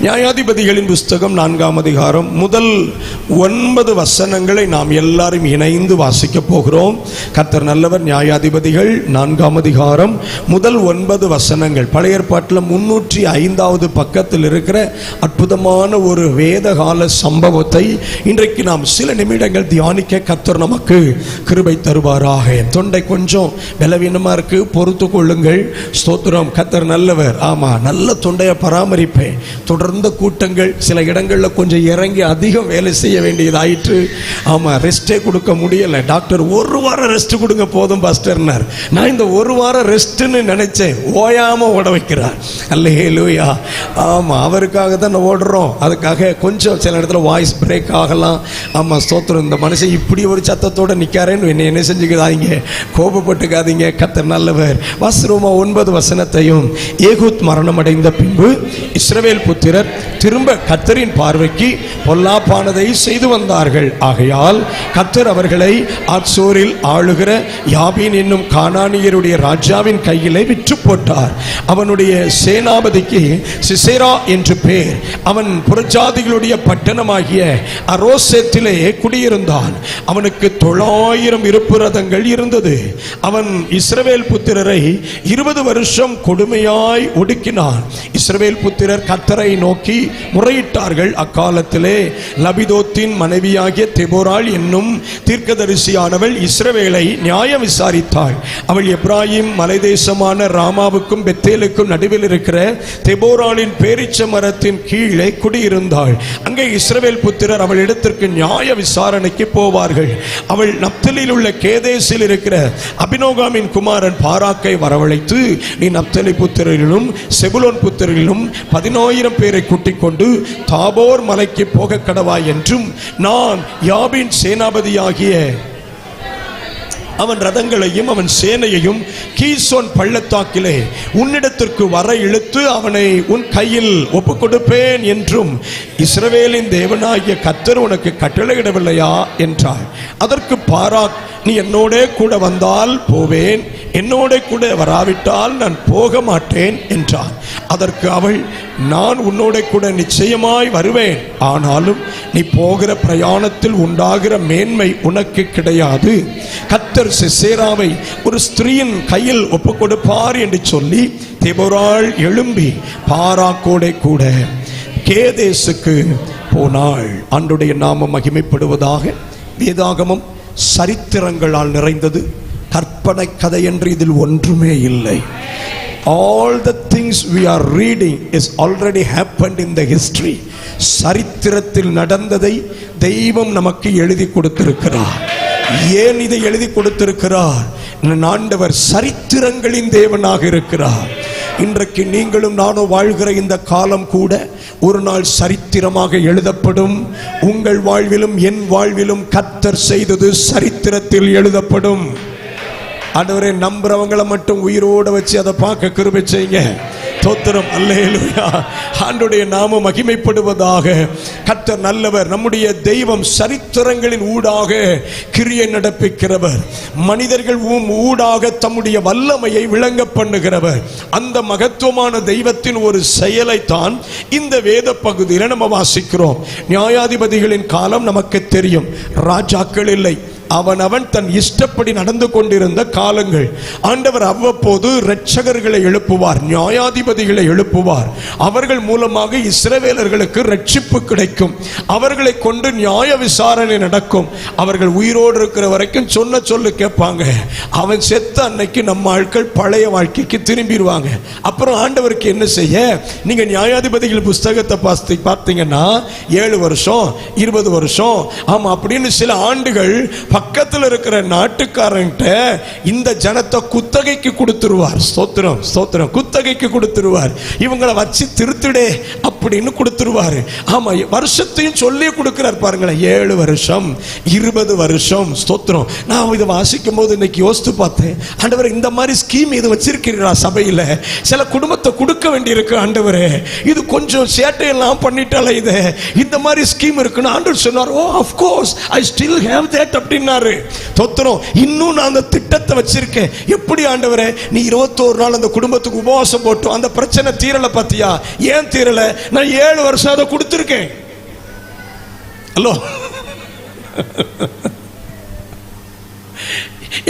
நியாயாதிபதிகளின் புஸ்தகம் 4ஆம் அதிகாரம் முதல் 9 வசனங்களை நாம் எல்லாரும் இணைந்து வாசிக்க போகிறோம். கர்த்தர் நல்லவர். நியாயாதிபதிகள் 4ஆம் அதிகாரம் முதல் 9 வசனங்கள். பழைய ஏற்பாட்டில் 305வது பக்கத்தில் இருக்கிற அற்புதமான ஒரு வேதகால சம்பவத்தை இன்றைக்கு நாம் சில நிமிடங்கள் தியானிக்க கர்த்தர் நமக்கு கிருபை தருவாராக. தொண்டை கொஞ்சம் பலவீனமா இருக்கு, பொறுத்து கொள்ளுங்கள். ஸ்தோத்திரம். கர்த்தர் நல்லவர். ஆமா, நல்ல தொண்டையை பராமரிப்பேன். தொடர்ந்த கூட்டங்கள், சில இடங்களில் கொஞ்சம் இறங்கி அதிகம் வேலை செய்ய வேண்டியதாயிற்று. ஆமா, ரெஸ்டே கொடுக்க முடியல. டாக்டர் 1 வாரம் ரெஸ்ட் கொடுங்க போதும் பாஸ்டர்னார். நான் இந்த 1 வாரம் ரெஸ்ட்னு நினைச்சேன், ஓயாம ஓட வைக்கிறார். அல்லேலூயா. ஆமா, அவருக்காக தான் ஓடுறோம். அதுக்காக கொஞ்சம் சில இடத்துல வாய்ஸ் பிரேக் ஆகலாம். ஆமா, ஸ்தோத்திரம். இந்த மனுஷன் இப்படி ஒரு சத்தத்தோட நிற்காரேன்னு என்ன செஞ்சுக்காதீங்க, கோபப்பட்டுக்காதீங்க. கர்த்தர் நல்லவர். வாசிரோமா 9 வசனத்தையும். ஏகூத் மரணம் அடைந்த பின்பு இஸ்ரவேல் புத்திரர் திரும்ப கர்த்தரின் பார்வைக்கு பொல்லாப்பானதை செய்து வந்தார்கள். ஆகையால் கர்த்தர் அவர்களை ஆத்சோரில் ஆளுகிற யாபீன் என்னும் கானானியருடைய ராஜாவின் கையிலே விற்று போட்டார். அவனுடைய சேனாபதிக்கு சிசேரா என்று பேர். அவன் புறஜாதிகளுடைய பட்டணமாகிய அரோசேத்திலே குடியிருந்தான். அவனுக்கு 900 இருப்பு ரதங்கள் இருந்தது. அவன் இஸ்ரவேல் புத்திரரை 20 வருஷம் கொடுமையாய் ஒடுக்கினான். இஸ்ரவேல் புத்திரர் கர்த்தரை நோக்கி முறையிட்டார்கள். அக்காலத்திலே லபிதோத்தின் மனைவியாகிய தெபோராள் என்னும் தீர்க்கதரிசியானவள் இஸ்ரவேலை நியாயம் விசாரித்தாள். அவள் எப்ராயிம் மலைதேசமான ராமாவுக்கும் பெத்தேலுக்கும் நடுவில் இருக்கிற தெபோராளின் பேரிச்ச மரத்தின் கீழே குடியிருந்தாள். அங்கே இஸ்ரவேல் புத்திரர் அவள் இடத்திற்கு நியாய விசாரணைக்கு போவார்கள். அவள் நப்தலில் உள்ள கேதேசில் இருக்கிற அபினோகாமின் குமாரன் பாராக்கை வரவழைத்து, நீ நப்தலி புத்திரரிலும் செபுலோன் புத்திரரிலும் 10,000 பேரை கூட்டிக் கொண்டு தாபோர் மலைக்கு போக கடவாய் என்றும், நான் யாபின் சேனாபதியாகிய அவன் ரதங்களையும் அவன் சேனையையும் கீசோன் பள்ளத்தாக்கிலே உன்னிடத்திற்கு வர இழுத்து அவனை உன் கையில் ஒப்புக் கொடுப்பேன் என்றும் இஸ்ரவேலின் தேவனாகிய கர்த்தர் உனக்கு கட்டளையிடவில்லையா என்றாள். அதற்கு பாராக், நீ என்னோட கூட வந்தால் போவேன், என்னோட கூட வராவிட்டால் நான் போக மாட்டேன் என்றான். அதற்கு அவள், நான் உன்னோட கூட நிச்சயமாய் வருவேன், ஆனாலும் நீ போகிற பிரயாணத்தில் உண்டாகிற மேன்மை உனக்கு கிடையாது. கர்த்தர் சிசேராவை ஒரு ஸ்திரீயின் கையில் ஒப்புக் கொடுப்பார் என்று சொல்லி தெபோராள் எழும்பி பாராக்கோட கூட கேதேசுக்கு போனாள். ஆண்டவருடைய நாமம் மகிமைப்படுவதாக. வேதாகமம் சரித்திரங்களால் நிறைந்தது. கற்பனை கதை என்று இதில் ஒன்றுமே இல்லை. All the things we are reading is already happened in the history. சரித்திரத்தில் நடந்ததை தெய்வம் நமக்கு எழுதி கொடுத்திருக்கிறார். ஏன் இதை எழுதி கொடுத்திருக்கிறார்? ஆண்டவர் சரித்திரங்களின் தேவனாக இருக்கிறார். இன்றைக்கு நீங்களும் நானும் வாழ்கிற இந்த காலம் கூட ஒரு நாள் சரித்திரமாக எழுதப்படும். உங்கள் வாழ்விலும் என் வாழ்விலும் கர்த்தர் செய்தது சரித்திரத்தில் எழுதப்படும். ஆண்டவரே, நம்புறவங்களை மட்டும் உயிரோட வச்சு அதை பார்க்க கிருபை செய்யுங்க. ஸ்தோத்திரம். அல்லேலூயா. ஆண்டவருடைய நாமம் மகிமைப்படுவதாக. கர்த்தர் நல்லவர். நம்முடைய தெய்வம் சரித்திரங்களின் ஊடாக கிரியை நடப்பிக்கிறவர். மனிதர்கள் ஊடாக தம்முடைய வல்லமையை விளங்க பண்ணுகிறவர். அந்த மகத்துவமான தெய்வத்தின் ஒரு செயலைத்தான் இந்த வேத பகுதியில் நம்ம வாசிக்கிறோம். நியாயாதிபதிகளின் காலம் நமக்கு தெரியும். ராஜாக்கள் இல்லை, அவன் தன் இஷ்டப்படி நடந்து கொண்டிருந்த காலங்கள். ஆண்டவர் அவ்வப்போது இரட்சகர்களை எழுப்புவார், நியாயாதிபதிகளை எழுப்புவார். அவர்கள் மூலமாக இஸ்ரவேலர்களுக்கு ரட்சிப்பு கிடைக்கும். அவர்களை கொண்டு நியாய விசாரணை நடக்கும். அவர்கள் உயிரோடு இருக்கிற வரைக்கும் சொன்ன சொல்லு கேட்பாங்க. அவன் செத்த அன்னைக்கு நம்ம ஆட்கள் பழைய வாழ்க்கைக்கு திரும்பிடுவாங்க. அப்புறம் ஆண்டவருக்கு என்ன செய்ய? நீங்க நியாயாதிபதிகள் புஸ்தகத்தை பார்த்தீங்கன்னா 7 வருஷம் 20 வருஷம் ஆமா அப்படின்னு சில ஆண்டுகள் பக்கத்தில் இருக்கிற நாட்டுக்காரன்ட்ட இந்த ஜனத்தை குத்தகைக்கு கொடுத்துருவார். ஸ்தோத்திரம், ஸ்தோத்திரம். குத்தகைக்கு கொடுத்துருவார். இவங்களை வச்சு திருத்துடே அப்படின்னு கொடுத்துருவாரு. ஆமா, வருஷத்தையும் சொல்லி கொடுக்கிறார் பாருங்களேன். 7 வருஷம் 20 வருஷம். ஸ்தோத்திரம். நான் இதை வாசிக்கும் போது இன்னைக்கு யோசித்து பார்த்தேன், ஆண்டவரே, இந்த மாதிரி ஸ்கீம் இது வச்சிருக்கிறா சபையில. சில குடும்பத்தை கொடுக்க வேண்டியிருக்கு. ஆண்டவரே, இது கொஞ்சம் சேட்டையெல்லாம் பண்ணிட்டால, இது இந்த மாதிரி ஸ்கீம் இருக்குன்னு ஆண்டவர் சொன்னார். Oh, of course I still have that அப்படின்னு பண்ணினாரு. தோத்திரம். இன்னும் நான் அந்த திட்டத்தை வச்சிருக்கேன். எப்படி ஆண்டவரே, நீ 21 நாள் அந்த குடும்பத்துக்கு உபவாசம் போட்டோம், அந்த பிரச்சனை தீரல பாத்தியா? ஏன் தீரல? நான் 7 வருஷம் அதை கொடுத்திருக்கேன். ஹலோ,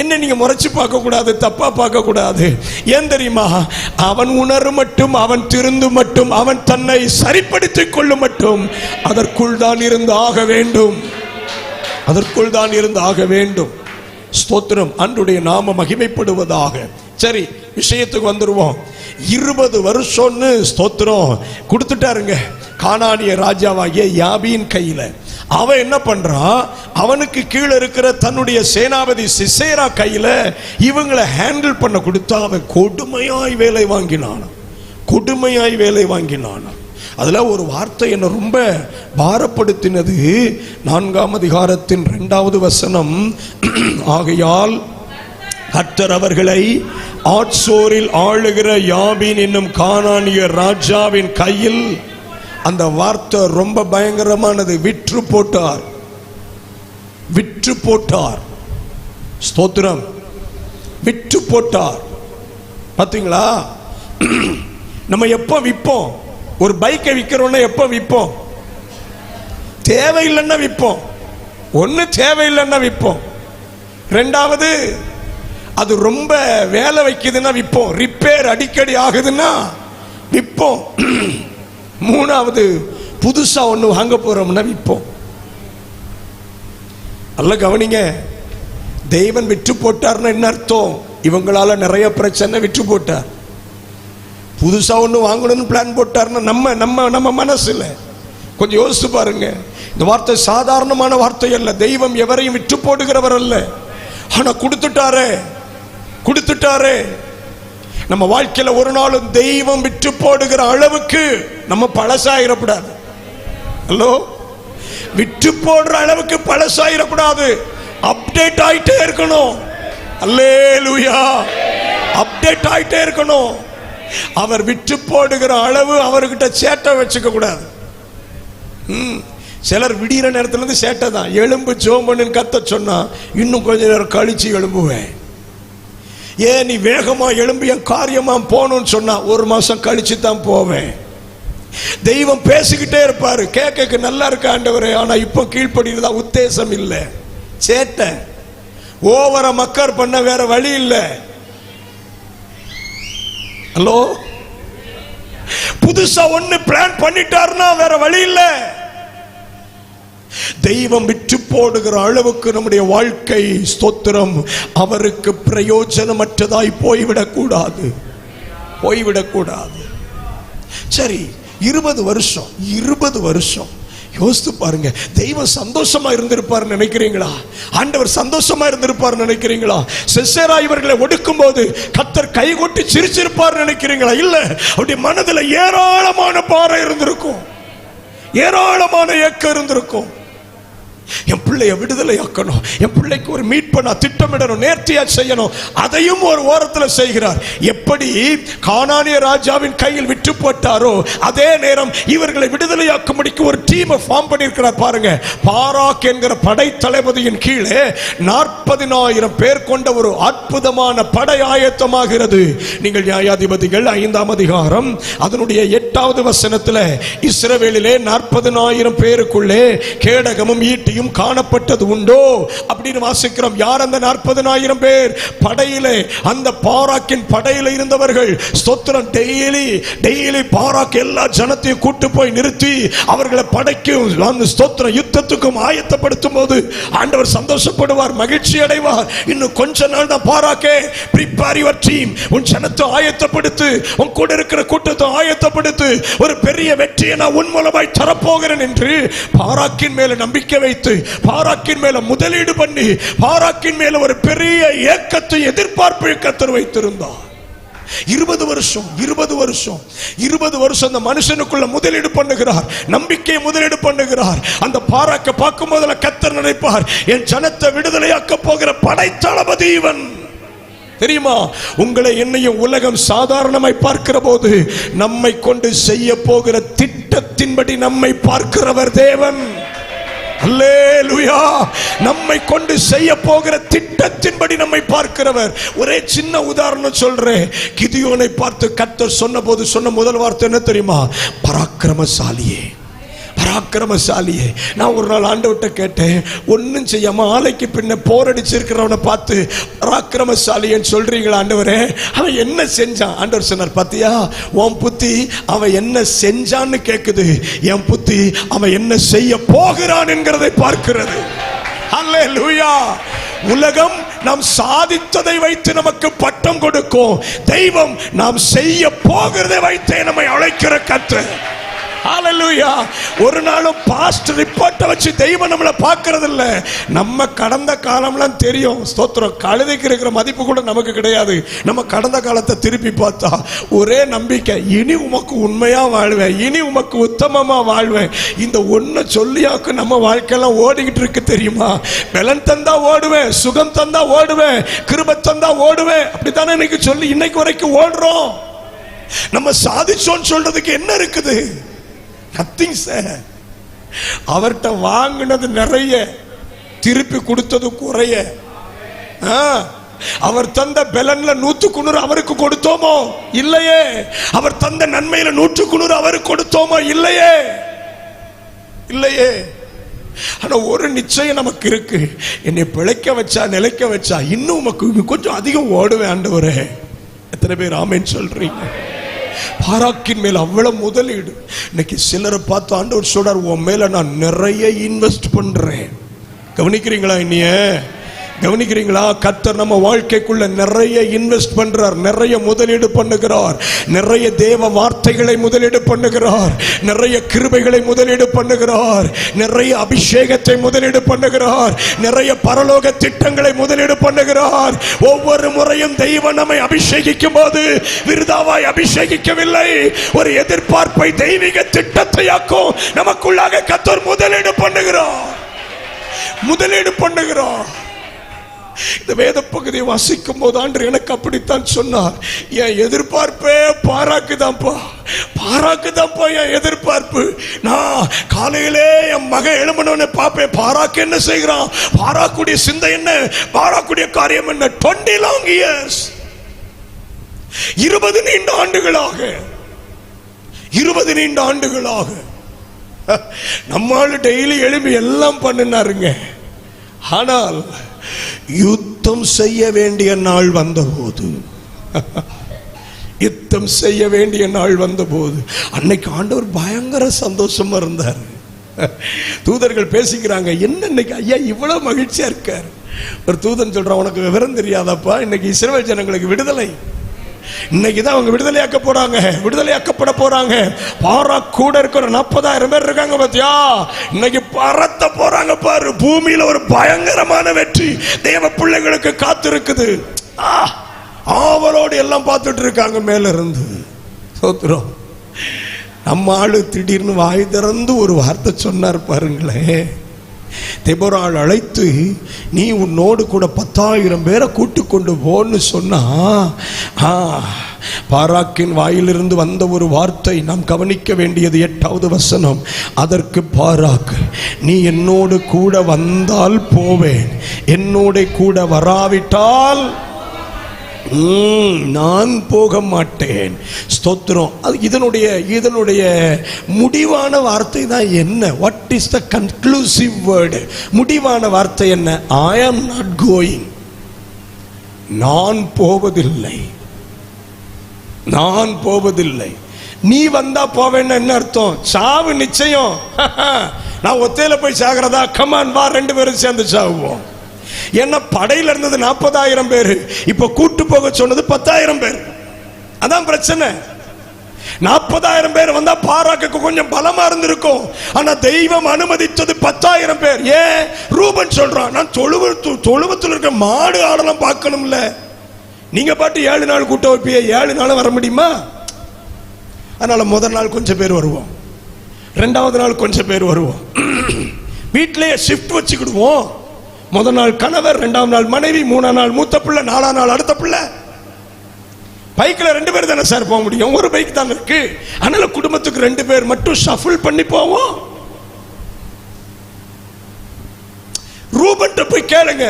என்ன நீங்க முறைச்சு பார்க்க கூடாது, தப்பா பார்க்க கூடாது. ஏன் தெரியுமா? அவன் உணரு மட்டும், அவன் திருந்து மட்டும், அவன் தன்னை சரிப்படுத்திக் கொள்ளும் மட்டும் அதற்குள் தான் இருந்து ஆக வேண்டும், அதற்குள் தான் இருந்து ஆக வேண்டும். ஸ்தோத்திரம். அன்றுடைய நாம மகிமைப்படுவதாக. சரி, விஷயத்துக்கு வந்துருவோம். 20 வருஷம்னு ஸ்தோத்திரம் கொடுத்துட்டாருங்க கானானிய ராஜாவாகிய யாபீன் கையில. அவன் என்ன பண்றான்? அவனுக்கு கீழே இருக்கிற தன்னுடைய சேனாபதி சிசேரா கையில இவங்களை ஹேண்டில் பண்ண கொடுத்தா அவன் கொடுமையாய் வேலை வாங்கினான், கொடுமையாய் வேலை வாங்கினான். அதுல ஒரு வார்த்தை என்ன ரொம்ப பாரப்படுத்தினது. 4ஆம் அதிகாரத்தின் 2வது வசனம். ஆகையால் கர்த்தர் அவர்களை ஆட்சோரில் ஆளுகிற யாபீன் என்னும் கானானிய ராஜாவின் கையில், அந்த வார்த்தை ரொம்ப பயங்கரமானது, விற்று போட்டார், விற்று போட்டார். ஸ்தோத்திரம். விற்று போட்டார். பாத்தீங்களா? நம்ம எப்ப விற்போம்? ஒரு பைக்கை விற்கிறோம்னா எப்ப விற்போம்? தேவையில்லைன்னா விற்போம். ஒண்ணு தேவையில்லைன்னா விற்போம். ரெண்டாவது, அது ரொம்ப வேலை வைக்குதுன்னா விற்போம். ரிப்பேர் அடிக்கடி ஆகுதுன்னா விற்போம். மூணாவது, புதுசா ஒண்ணு வாங்க போறோம்னா விற்போம். அல்ல கவனிங்க. தெய்வன் விற்று போட்டார்னா என்ன அர்த்தம்? இவங்களால நிறைய பிரச்சனை, விற்று போட்டார். புதுசா ஒண்ணு வாங்கணும்னு பிளான் போட்டார்னா நம்ம நம்ம நம்ம மனசுல கொஞ்சம் யோசிச்சு பாருங்க. இந்த வார்த்தை சாதாரணமான வார்த்தை அல்ல. தெய்வம் எவரையும் விற்று போடுகிறவர் அல்ல. ஆனா கொடுத்துட்டாரே, கொடுத்துட்டாரே. நம்ம வாழ்க்கையில ஒரு நாளும் தெய்வம் விற்று போடுகிற அளவுக்கு நம்ம பழசாயிரக்கூடாது. ஹலோ, விற்று போடுற அளவுக்கு பழசாயிரக்கூடாது. அப்டேட் ஆயிட்டே இருக்கணும். அல்லேலூயா. அப்டேட் ஆயிட்டே இருக்கணும். அவர் விற்று போடுகிற அளவு அவர்கிட்ட சேட்டை வச்சுக்க கூடாது. சிலர் விடிகிற நேரத்துல இருந்து சேட்டை தான். எலும்பு ஜோம்பன்னு கத்த சொன்னா இன்னும் கொஞ்ச நேரம் கழிச்சு எழும்புவேன். ஏன் நீ வேகமா எழும்பி என் காரியமா போகணும்னு சொன்னா 1 மாசம் கழிச்சு தான் போவேன். தெய்வம் பேசிக்கிட்டே இருப்பாரு. கேட்க நல்லா இருக்க ஆண்டவரே, ஆனா இப்ப கீழ்ப்படிறதா உத்தேசம் இல்லை. சேட்டை ஓவர மக்கர் பண்ண வேற வழி இல்லை. ஹலோ, புதுசா ஒண்ணு பிளான் பண்ணிட்டாருன்னா வேற வழி இல்லை. தெய்வம் விற்று போடுகிற அளவுக்கு நம்முடைய வாழ்க்கை, ஸ்தோத்திரம், அவருக்கு பிரயோஜனமற்றதாய் போய்விடக்கூடாது, போய்விடக்கூடாது. சரி, 20 வருஷம், 20 வருஷம் யோசித்து பாருங்க. தெய்வம் சந்தோஷமா இருந்திருப்பார் நினைக்கிறீங்களா? ஆண்டவர் சந்தோஷமா இருந்திருப்பார் நினைக்கிறீங்களா? சிசேரா இவர்களை ஒடுக்கும் போது கர்த்தர் கைகொட்டி சிரிச்சிருப்பார் நினைக்கிறீங்களா? இல்ல, அவருடைய மனதில் ஏராளமான பாறை இருந்திருக்கும், ஏராளமான ஏக்கம் இருந்திருக்கும். என் பிள்ளைய விடுதலை ஆக்கணும், என் பிள்ளைக்கு ஒரு மீட் பண்ண திட்டமிடணும், நேர்த்தியா செய்யணும். அதையும் ஒரு ஓரத்தில் செய்கிறார். எப்படி கானானிய ராஜாவின் கையில் விற்று போட்டாரோ அதே நேரம் இவர்களை விடுதலையாக்கும்படிக்கு ஒரு டீமை ஃபார்ம் பண்ணியிருக்கிறார். பாருங்க, பாராக் என்கிற படை தளபதியின் கீழே 40,000 பேர் கொண்ட ஒரு அற்புதமான படை ஆயத்தமாகிறது. நீங்கள் நியாயாதிபதிகள் 5ஆம் அதிகாரம் அதனுடைய 8வது வசனத்தில் இஸ்ரவேலிலே 40,000 பேருக்குள்ளே கேடகமும் ஈட்டி காணப்பட்டது உண்டோ அப்படின்னு வாசிக்கிறோம். யார் அந்த 40,000 பேர்? படையிலே, அந்த பாராக்கின் படையில இருந்தவர்கள். ஸ்தோத்திரம். டெய்லி பாராக் எல்லா ஜனத்தையும் கூட்டு போய் நிறுத்தி அவர்களை படைக்கும், அந்த ஸ்தோத்திரம் யுத்தத்துக்கும் ஆயத்தப்படுத்தும் போது ஆண்டவர் சந்தோஷப்படுவார், மகிழ்ச்சி அடைவார். இன்னும் கொஞ்ச நாள் தான் பாராக்கே, prepare your team, உன் ஜனத்தை ஆயத்தப்படுத்து, உன் கூட இருக்கிற கூட்டத்தை ஆயத்தப்படுத்து, ஒரு பெரிய வெற்றியை நான் உன் மூலமாய் தரப்போகிறேன் என்று பாராக்கின் மேல நம்பிக்கை வைத்து, பாராக்கின் மேல முதலீடு பண்ணி, பாராக்கின் மேல ஒரு பெரிய ஏக்கத்தை, எதிர்பார்ப்பை கர்த்தர் வைத்திருந்தார். 20 வருஷம், 20 வருஷம், 20 வருஷம் அந்த மனுஷனுக்குள்ள முதலீடு பண்ணுகிறார், நம்பிக்கையை முதலீடு பண்ணுகிறார். அந்த பாராக்க பார்க்கும் போதுல கர்த்தர் நினைப்பார், என் ஜனத்தை விடுதலையாக்க போகிற படை தளபதி இவன். தெரியுமா? உங்களை என்னையும் உலகம் சாதாரணமாய் பார்க்கிற போது நம்மை கொண்டு செய்ய போகிற திட்டத்தின்படி நம்மை பார்க்கிறவர் தேவன். அல்லேலூயா. நம்மை கொண்டு செய்ய போகிற திட்டத்தின்படி நம்மை பார்க்கிறவர். ஒரே சின்ன உதாரணம் சொல்றேன். கிதியோனை பார்த்து கர்த்தர் சொன்ன முதல் வார்த்தை என்ன தெரியுமா? பராக்கிரமசாலியே, பராக்கிரமசாலியே. நான் ஒரு நாள் ஆண்டவர்கிட்ட கேட்டேன், ஒன்னும் செய்யாம ஆலைக்கு பின்ன போர் அடிச்சிருக்கிறவனை பார்த்து பராக்கிரமசாலின்னு சொல்றீங்களா ஆண்டவரே? அவன் என்ன செஞ்சான்? ஆண்டவர் சொன்னார், பாத்தியா, உன் புத்தி அவன் என்ன செஞ்சான்னு கேக்குது, என் புத்தி அவன் என்ன செய்ய போகிறான் என்கிறதை பார்க்கிறது. அல்லேலூயா. உலகம் நாம் சாதித்ததை வைத்து நமக்கு பட்டம் கொடுக்கும். தெய்வம் நாம் செய்ய போகிறதை வைத்தே நம்மை அழைக்கிற கர்த்தர். ஹல்லேலூயா. ஒரு நாளும் பாஸ்ட் ரிப்போர்ட்டை வச்சு தெய்வம் நம்மளை பார்க்கறது இல்ல. நம்ம கடந்த காலம்லாம் தெரியும். ஸ்தோத்திரம். கழுதைக்கு இருக்கிற மதிப்பு கூட நமக்கு கிடையாது. நம்ம கடந்த காலத்தை திருப்பி பார்த்தா ஒரே நம்பிக்கை, இனி உமக்கு உண்மையா வாழ்வேன், இனி உமக்கு உத்தமமா வாழ்வேன். இந்த ஒன்ன சொல்லியாக்கு நம்ம வாழ்க்கையெல்லாம் ஓடிக்கிட்டு இருக்கு தெரியுமா? பலன் தந்தா ஓடுவேன், சுகம் தந்தா ஓடுவேன், கிருபை தந்தா ஓடுவேன். அப்படித்தானே இன்னைக்கு சொல்லி இன்னைக்கு வரைக்கும் ஓடுறோம். நம்ம சாதிச்சோன்னு சொல்றதுக்கு என்ன இருக்குது? Nothing sir. அவர்கிட்ட வாங்கினது நிறைய, திருப்பி கொடுத்தது குறைய. அவர் தந்த பலன்ல 100 அவருக்கு கொடுத்தோமோ இல்லையே? அவர் தந்த நன்மையில 100 அவருக்கு கொடுத்தோமோ இல்லையே? இல்லையே. ஆனா ஒரு நிச்சயம் நமக்கு இருக்கு, என்னை பிழைக்க வச்சா, நிலைக்க வச்சா இன்னும் உமக்கு கொஞ்சம் அதிகம் ஓடுவேன் ஆண்டவரே. எத்தனை பேர் ஆமென் சொல்றீங்க? பாராக்கின் மேல் அவ்வளவு முதலீடு. இன்னைக்கு சிலரை பார்த்து ஆண்டவர் சொல்றார், உன் மேல நான் நிறைய இன்வெஸ்ட் பண்றேன். கவனிக்கிறீங்களா? இன்னைய கவனிக்கிறீங்களா? கர்த்தர் நம்ம வாழ்க்கைக்குள்ள நிறைய இன்வெஸ்ட் பண்றார், நிறைய முதலீடு பண்ணுகிறார், நிறைய தேவ வார்த்தைகளை முதலீடு பண்ணுகிறார், நிறைய கிருபைகளை முதலீடு பண்ணுகிறார், நிறைய அபிஷேகத்தை முதலீடு பண்ணுகிறார், நிறைய பரலோக திட்டங்களை முதலீடு பண்ணுகிறார். ஒவ்வொரு முறையும் தெய்வம் நம்மை அபிஷேகிக்கும் போது விருதாவாய் அபிஷேகிக்கவில்லை. ஒரு எதிர்பார்ப்பை தெய்வீக திட்டத்தையாக்கும் நமக்குள்ளாக கர்த்தர் முதலீடு பண்ணுகிறார், முதலீடு பண்ணுகிறார். இந்த வேத பகுதியை வாசிக்கும் போது ஆண்டு எனக்கு அப்படித்தான் சொன்னார். என் எதிர்பார்ப்பே பாராக்குதான்ப்பா, பாராக்குதான்ப்பா என் எதிர்பார்ப்பு. நான் காலையிலே என் மகன் எழுமனவனை பார்ப்பேன், பாராக்கு என்ன செய்கிறான், பாராக்குடைய சிந்தை என்ன, பாராக்குடைய காரியம் என்ன. 20 long years, 20 நீண்ட ஆண்டுகளாக, 20 நீண்ட ஆண்டுகளாக நம்மால் டெய்லி எழுப்பி எல்லாம் பண்ணினாருங்க. ஆனால் யுத்தம் செய்ய வேண்டிய நாள் வந்தபோது, யுத்தம் செய்ய வேண்டிய நாள் வந்தபோது அன்னைக்கு ஆண்டவர் பயங்கர சந்தோஷமா இருந்தார். தூதர்கள் பேசிக்கிறாங்க, என்ன இன்னைக்கு ஐயா இவ்வளவு மகிழ்ச்சியா இருக்கார்? ஒரு தூதன் சொல்றான், உனக்கு விவரம் தெரியாதப்பா, இன்னைக்கு இஸ்ரவேல் ஜனங்களுக்கு விடுதலை, இன்னைக்குதான் அவங்க விடுதலையாக்க போறாங்க, விடுதலையாக்கப்பட போறாங்க. பாரா கூட இருக்கிற 40,000 பேர் இருக்காங்க பாத்தியா, இன்னைக்கு பறத்த போறாங்க பாரு. பூமியில ஒரு பயங்கரமான வெற்றி தேவ பிள்ளைகளுக்கு காத்திருக்குது. ஆவலோடு எல்லாம் பார்த்துட்டு இருக்காங்க மேல இருந்து. சோத்திரம். நம்ம ஆளு திடீர்னு வாய் திறந்து ஒரு வார்த்தை சொன்னார் பாருங்களேன். தெபொராள் அழைத்து, நீ உன்னோடு கூட 10,000 பேரை கூட்டு கொண்டு போன்னு சொன்னா, பாராக்கின் வாயிலிருந்து வந்த ஒரு வார்த்தை நாம் கவனிக்க வேண்டியது 8வது வசனம். அதற்கு பாராக், நீ என்னோடு கூட வந்தால் போவேன், என்னோட கூட வராவிட்டால் நான் போக மாட்டேன். ஸ்தோத்திரம். இதனுடைய முடிவான வார்த்தை தான் என்ன? What is the conclusive word? முடிவான வார்த்தை என்ன? ஐ ஆம் நாட் கோயிங், நான் போவதில்லை, நான் போவதில்லை. நீ வந்தா போவேன்னு என்ன அர்த்தம்? சாவு நிச்சயம். நான் ஒத்தையில போய் சாகிறதா? கமான் வா, 2 பேரும் சேர்ந்து சாவுவோம். என்ன படையில இருந்தது 40,000 பேரு, இப்ப கூட்டு போக சொன்னது 10,000 பேர். அதான் பிரச்சனை. 40,000 பேர் வந்தா பாராக்கு கொஞ்சம் பலமா இருந்திருக்கும். ஆனா தெய்வம் அனுமதித்தது 10,000 பேர். ஏன்? ரூபன் சொல்றான், நான் தொழுவத்தில் இருக்க மாடு ஆடலாம் பார்க்கணும்ல. நீங்க பாட்டு 7 நாள் கூட்ட வைப்பிய, 7 நாள் வர முடியுமா? அதனால முதல் நாள் கொஞ்சம் பேர் வருவோம், 2வது நாள் கொஞ்சம் பேர் வருவோம், வீட்டிலேயே ஷிஃப்ட் வச்சுக்கிடுவோம். முதல் நாள் கணவர், 2ஆம் நாள் மனைவி, 3ஆம் நாள் மூத்த பிள்ளை, 4ஆம் நாள் அடுத்த பிள்ளை. பைக்ல 2 பேர் தானே சார் போக முடியும், ஒரு பைக் தான் இருக்கு. அதனால குடும்பத்துக்கு 2 பேர் மட்டும் ஷஃபிள் பண்ணி போவோம். ரூபன்ட்ட போய் கேளுங்க.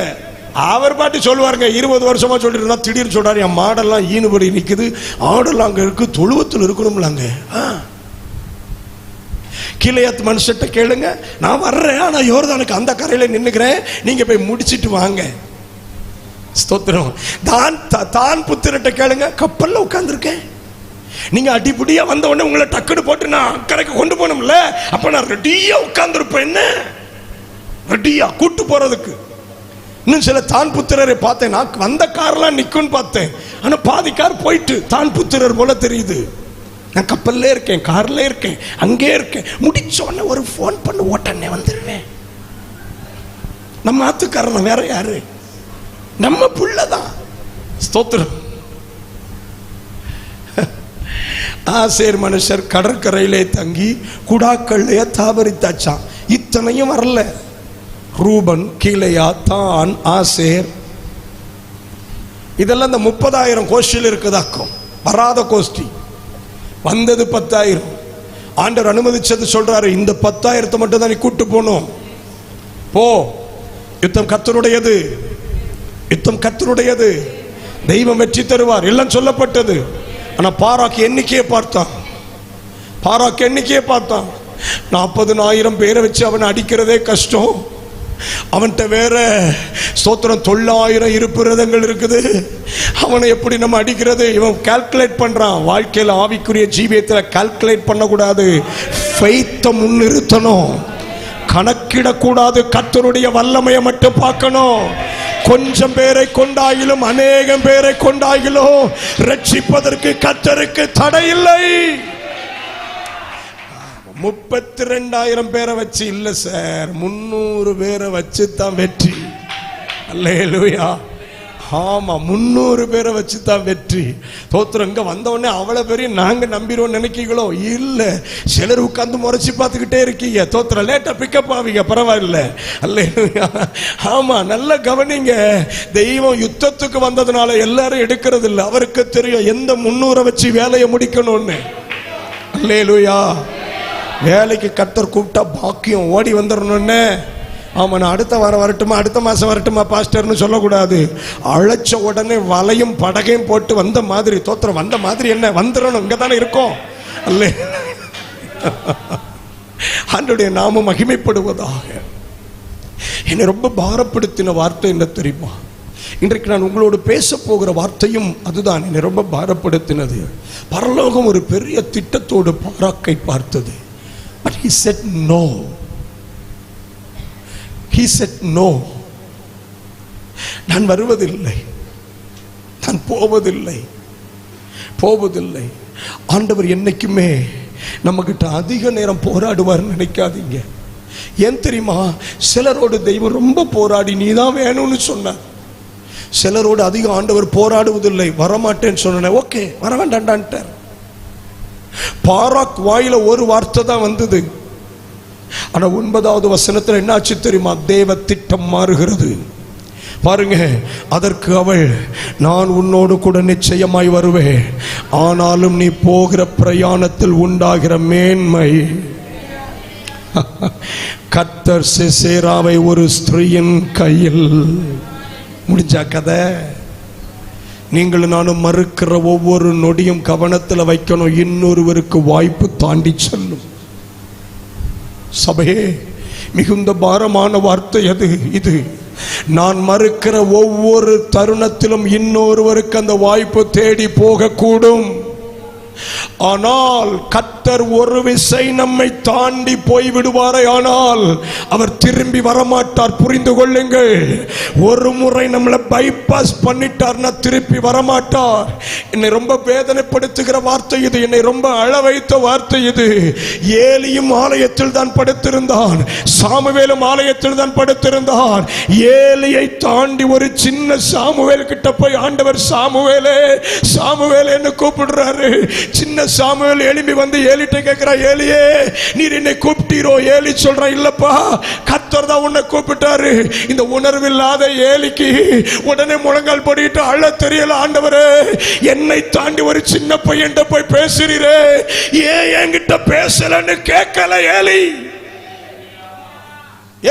அவர் பாட்டு சொல்லுவாருங்க. 20 வருஷமா சொல்லிட்டு இருந்தா திடீர்னு சொல்றாரு, என் மாடெல்லாம் ஈனுபடி நிக்குது, ஆடெல்லாம் அங்க இருக்கு, தொழுவத்தில் இருக்கணும்லாங்க. கிளையாத்து மனுஷட்ட கேளுங்க, நான் வர்றேன், ஆனா யோர்தானுக்கு அந்த கரையில நின்னுக்கிறேன், நீங்க போய் முடிச்சிட்டு வாங்க. ஸ்தோத்திரம். தான் புத்திரட்ட கேளுங்க, கப்பல்ல உட்கார்ந்துருக்கேன், நீங்க அடிப்படியா வந்த உடனே உங்களை டக்குன்னு போட்டு நான் அக்கறைக்கு கொண்டு போகணும்ல, அப்ப நான் ரெடியா உட்கார்ந்துருப்பேன். என்ன ரெடியா கூட்டு போறதுக்கு. இன்னும் சில தான் புத்திரரை பார்த்தேன், நான் வந்த கார்லாம் நிக்கும்னு பார்த்தேன், ஆனா பாதி கார் போயிட்டு தான் புத்திரர் போல தெரியுது. நான் கப்பல்ல இருக்கேன், கார்ல இருக்கேன், அங்கே இருக்கேன், முடிச்ச உடனே ஒரு போன் பண்ண உடனே வந்துருவேன். நம்ம ஆத்துக்காரன் வேற யாரு? நம்ம புள்ளதான். ஸ்தோத்திரம். ஆசேர் மனுஷர் கடற்கரையிலே தங்கி குடாக்கள்ளைய தாபரித்தாச்சான். இத்தனையும் வரல. ரூபன், கீலேயா, தான், ஆசேர், இதெல்லாம் இந்த 30,000 கோஷ்டியில் இருக்குதாக்கும். வராத கோஷ்டி. வந்தது 10,000. ஆண்டவர் அனுமதிச்சது சொல்றாரு, இந்த 10,000 மட்டும் தான் நீ கூட்டு போகணும். போ, யுத்தம் கர்த்தருடையது, யுத்தம் கர்த்தருடையது, தெய்வம் வெற்றி தருவார், எல்லாம் சொல்லப்பட்டது. ஆனா பாராக்கு எண்ணிக்கையை பார்த்தான். பாராக்கு எண்ணிக்கையை பார்த்தான். 40,000 பேரை வச்சு அவனை அடிக்கிறதே கஷ்டம். அவன்கிட்ட வேற ஸ்தோத்திரம் 900 இருப்பு ரதங்கள் இருக்குது. அவனை எப்படி நம்ம அடிக்கிறது? இவன் கால்குலேட் பண்றான். வாழ்க்கையில் ஆவிக்குரிய ஜீவியத்தில் கால்குலேட் பண்ணக்கூடாது, ஃபெய்த்தை முன்னிறுத்தணும், கணக்கிடக்கூடாது. கர்த்தருடைய வல்லமையை மட்டும் பார்க்கணும். கொஞ்சம் பேரை கொண்டாயிலும் அநேகம் பேரை கொண்டாயிலும் ரட்சிப்பதற்கு கர்த்தருக்கு தடையில்லை. 32,000 பேரை வச்சு இல்ல சார், 300 பேரை வச்சு தான் வெற்றி. அல்லேலூயா. ஆமா, 300 பேரை வச்சு தான் வெற்றி. தோத்திரம். இங்க வந்த உடனே அவ்வளவு பெரிய நாங்க நம்பிடுவோம் நினைக்கீங்களோ? இல்ல, சிலர் உட்கார்ந்து முறைச்சு பார்த்துக்கிட்டே இருக்கீங்க. தோத்திரம். லேட்டா பிக்கப் ஆவீங்க, பரவாயில்ல. அல்லேலூயா. ஆமா, நல்ல கவனிங்க. தெய்வம் யுத்தத்துக்கு வந்ததுனால எல்லாரும் எடுக்கிறது இல்லை. அவருக்கு தெரியும் எந்த 300 வச்சு வேலையை முடிக்கணும்னு. அல்லேலூயா. வேலைக்கு கர்த்தர் கூப்பிட்டா பாக்கியம் ஓடி வந்துடணும்னு. ஆமா, நான் அடுத்த வாரம் வரட்டுமா, அடுத்த மாசம் வரட்டுமா பாஸ்டர்னு சொல்லக்கூடாது. அழைச்ச உடனே வலையும் படகையும் போட்டு வந்த மாதிரி. தோத்திரம். வந்த மாதிரி என்ன, வந்துடணும், இங்க தானே இருக்கோம். அல்லே, ஆண்டவருடைய நாமம் மகிமைப்படுவதாக. என்னை ரொம்ப பாரப்படுத்தின வார்த்தை என்ன தெரியுமா? இன்றைக்கு நான் உங்களோடு பேச போகிற வார்த்தையும் அதுதான் என்னை ரொம்ப பாரப்படுத்தினது. பரலோகம் ஒரு பெரிய திட்டத்தோடு பாராக்கை பார்த்தது. But he said no. He said no. நான் வருவதில்லை, நான் போவதில்லை, போவதில்லை. ஆண்டவர் என்னைக்குமே நம்ம கிட்ட அதிக நேரம் போராடுவார் நினைக்காதீங்க. ஏன் தெரியுமா? சிலரோடு தெய்வம் ரொம்ப போராடி நீதான் வேணும்னு சொன்னார். சிலரோடு அதிகம் ஆண்டவர் போராடுவதில்லை. வரமாட்டேன்னு சொன்ன ஓகே, வர வேண்டான்ட்டார். பாராக் வாயில ஒரு வார்த்தை தான் வந்தது. ஆனா 9வது வசனத்துல என்ன ஆச்சு தெரியுமா? தேவ திட்டம் மாறுகிறது. பாருங்க. அதற்கு அவள், நான் உன்னோடு கூட நிச்சயமாய் வருவேன், ஆனாலும் நீ போகிற பிரயாணத்தில் உண்டாகிற மேன்மை. கர்த்தர் சிசேராவை ஒரு ஸ்திரீயின் கையில். முடிஞ்சா கதை. நீங்கள் நானும் மறுக்கிற ஒவ்வொரு நொடியும் கவனத்தில் வைக்கணும். இன்னொருவருக்கு வாய்ப்பு தாண்டி செல்லும். சபையே, மிகுந்த பாரமான வார்த்தை அது இது. நான் மறுக்கிற ஒவ்வொரு தருணத்திலும் இன்னொருவருக்கு அந்த வாய்ப்பு தேடி போகக்கூடும். ஆனால் கர்த்தர் ஒரு விசை நம்மை தாண்டி போய் விடுவாரே, ஆனால் அவர் திரும்பி வரமாட்டார். புரிந்து கொள்ளுங்கள். ஒரு முறை நம்மளை பைபாஸ் பண்ணிட்டார்னா திருப்பி வரமாட்டார். என்னை ரொம்ப வேதனைப்படுத்துகிற வார்த்தை இது. என்னை ரொம்ப அழ வைத்த வார்த்தை இது. ஏலியும் ஆலயத்தில் தான் படுத்திருந்தான், சாமுவேலும் ஆலயத்தில் தான் படுத்திருந்தான். ஏலியை தாண்டி ஒரு சின்ன சாமுவேல் கிட்ட போய் ஆண்டவர் சாமுவேலே சாமுவேல் என்ன கூப்பிடுறாரு. சின்ன சாமுவேல் எழும்பி வந்து ஏலிட்ட கேட்கிறா, ஏலியே நீர் என்னை கூப்பிட்டீரோ? ஏலி சொல்றான், இல்லப்பா, கர்த்தர் தான் உன்னை கூப்பிட்டாரு. இந்த உணர்வில்லாத ஏலிக்கு உடனே முழங்கால் போடிட்டு அழ தெரியல. ஆண்டவரே, என்னை தாண்டி ஒரு சின்ன பையன் போய் பேசுறீரே, ஏன் என்கிட்ட பேசலன்னு கேட்கல ஏலி.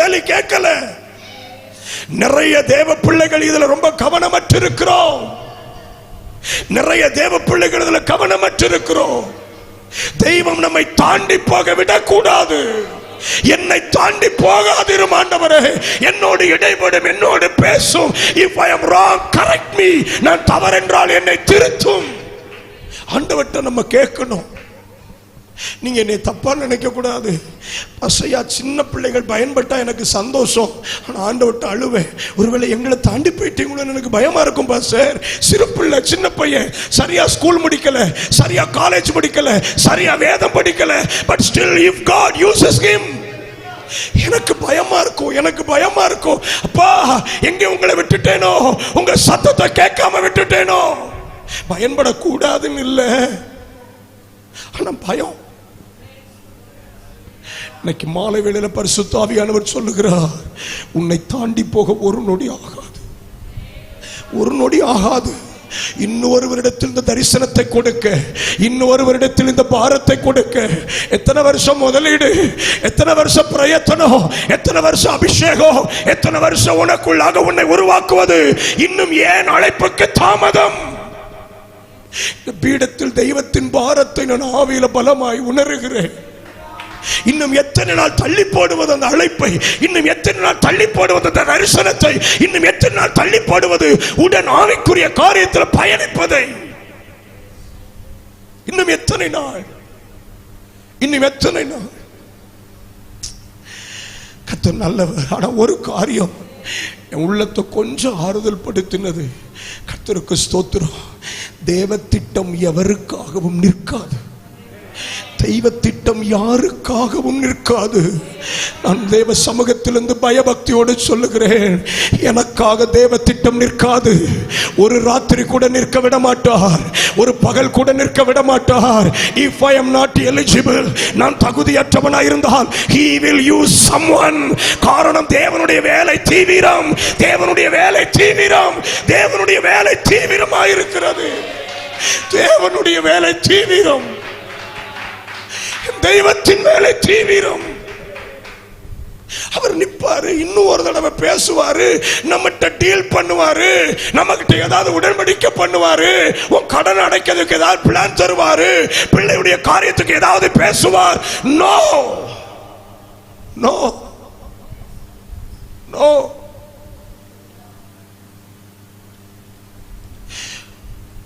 ஏலி கேட்கல. நிறைய தேவ பிள்ளைகள் இதுல ரொம்ப கவனமற்று இருக்கிறோம். நிறைய தேவ பிள்ளைகள் இதுல கவனமற்று இருக்கிறோம். தெய்வம் நம்மை தாண்டி போக விடக்கூடாது. என்னை தாண்டி போகாதிரும் ஆண்டவரே, என்னோடு இடைபடும், என்னோடு பேசும். If I am wrong, correct me. நான் தவறென்றால் என்னை திருத்தும். ஆண்டவர்ட்ட நம்ம கேட்கணும். நீங்க என்னை தப்பா நினைக்க கூடாது. பசையா சின்ன பிள்ளைகள் பயன்பட்டா எனக்கு சந்தோஷம், ஆனா ஆண்டவர்ட்ட அழுவேன். ஒருவேளை எங்களை தாண்டி போயிட்டீங்களோ எனக்கு பயமா இருக்கும் பாஸ்டர். சிறு பிள்ளை, சின்ன பையன், சரியா ஸ்கூல் முடிக்கல, சரியா காலேஜ் முடிக்கல, சரியா வேதம் படிக்கல, but still if God uses him, எனக்கு பயமா இருக்கும், எனக்கு பயமா இருக்கும். அப்பா, எங்க உங்களை விட்டுட்டேனோ, உங்க சத்தத்தை கேட்காம விட்டுட்டேனோ. பயன்படக்கூடாதுன்னு இல்லை, ஆனா பயம். இன்னைக்கு மாலை வேளையில பரிசுத்த ஆவியானவர் சொல்லுகிறார், உன்னை தாண்டி போக ஒரு நொடி ஆகாது, ஒரு நொடி ஆகாது. இன்னொருவரிடத்தில் இந்த தரிசனத்தை கொடுக்க, இன்னொருவரிடத்தில் இந்த பாரத்தை கொடுக்க எத்தனை வருஷம் முதலீடு, எத்தனை வருஷம் பிரயத்தனம், எத்தனை வருஷம் அபிஷேகம், எத்தனை வருஷம் உனக்குள்ளாக உன்னை உருவாக்குவது. இன்னும் ஏன் அழைப்புக்கு தாமதம்? பீடத்தில் தெய்வத்தின் பாரத்தை நான் ஆவியில பலமாய் உணர்கிறேன். இன்னும் எத்தனை நாள் தள்ளி போடுவது அந்த அழைப்பை, இன்னும் எத்தனை நாள் தள்ளி போடுவது அந்த தரிசனத்தை, இன்னும் எத்தனை நாள் தள்ளி போடுவது உடன் ஆவிக்குரிய காரியத்தில் பயணிப்பதை? இன்னும் எத்தனை நாள், இன்னும் எத்தனை நாள்? கர்த்தர் நல்லவர். ஆனா ஒரு காரியம் என் உள்ளத்தை கொஞ்சம் ஆறுதல் படுத்தினது. கர்த்தருக்கு ஸ்தோத்திரம். தேவ திட்டம் எவருக்காகவும் நிற்காது, தெய்வ திட்டம் யாருக்காகவும் நிற்காது. நான் தேவ சமூகத்திலிருந்து பயபக்தியோடு சொல்லுகிறேன், எனக்காக தேவ திட்டம் நிற்காது. ஒரு ராத்திரி கூட நிற்க விட மாட்டார், ஒரு பகல் கூட நிற்க விட மாட்டார். If I am not eligible, நான் தகுதியற்றவனாய் இருந்தால் he will use someone. காரணம், தேவனுடைய வேலை தீவிரம், தேவனுடைய வேலை தீவிரம், தேவனுடைய வேலை தீவிரமாய் இருக்கிறது. தேவனுடைய வேலை தீவிரம், தெய்வத்தின் வேலை தீவிரம். அவர் நிப்பாரு, இன்னும் ஒரு தடவை பேசுவாரு, நம்மகிட்ட டீல் பண்ணுவாரு, நம்ம கிட்ட ஏதாவது உடன்படிக்கை பண்ணுவாரு, உன் கடன் அடைக்கிறதுக்கு ஏதாவது பிளான் தருவாரு, பிள்ளையுடைய காரியத்துக்கு ஏதாவது பேசுவார். No no no.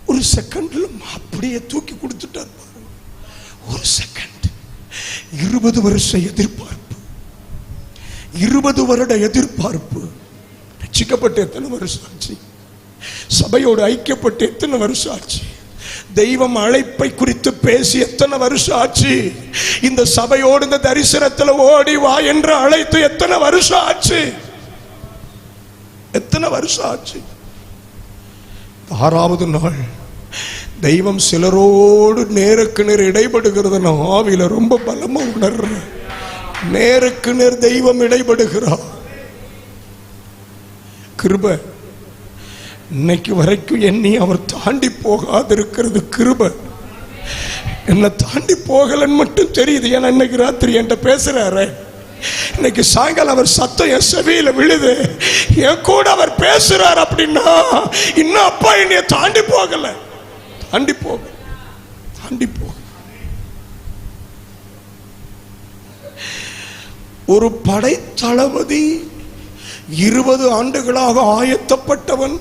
ஒரு செகண்ட்ல அப்படியே தூக்கி கொடுத்துட்டார். ஒரு செகண்ட், 20 வருஷ எதிர்பார்ப்பு, 20 வருட எதிர்பார்ப்பு. ரட்சிக்கப்பட்டு எத்தனை வருஷம் ஆச்சு? சபையோடு ஐக்கியப்பட்டு எத்தனை வருஷம் ஆச்சு? தெய்வம் அழைப்பை குறித்து பேசி எத்தனை வருஷம் ஆச்சு? இந்த சபையோடு இந்த தரிசனத்தில் ஓடி வா என்று அழைத்து எத்தனை வருஷம் ஆச்சு? எத்தனை வருஷம் ஆச்சு? 6வது நாள் தெய்வம் சிலரோடு நேருக்கு நேர் இடைபடுகிறது. நான் ஆவியில ரொம்ப பலமா உணர்றேன். நேருக்கு நேர் தெய்வம் இடைபடுகிறார். கிருபை. இன்னைக்கு வரைக்கும் என்னை அவர் தாண்டி போகாதிருக்கிறது கிருபை. என்ன தாண்டி போகலன்னு மட்டும் தெரியுது. ஏன்னா இன்னைக்கு ராத்திரி என்கிட்ட பேசுறாரு, இன்னைக்கு சாயங்காலம் அவர் சத்தம் என் செவியில விழுது, என் கூட அவர் பேசுறார். அப்படின்னா இன்னும் அப்பா என்னைய தாண்டி போகல, தாண்டி போக, தாண்டி போக. ஒரு படை தளபதி 20 ஆண்டுகளாக ஆயத்தப்பட்டவன்,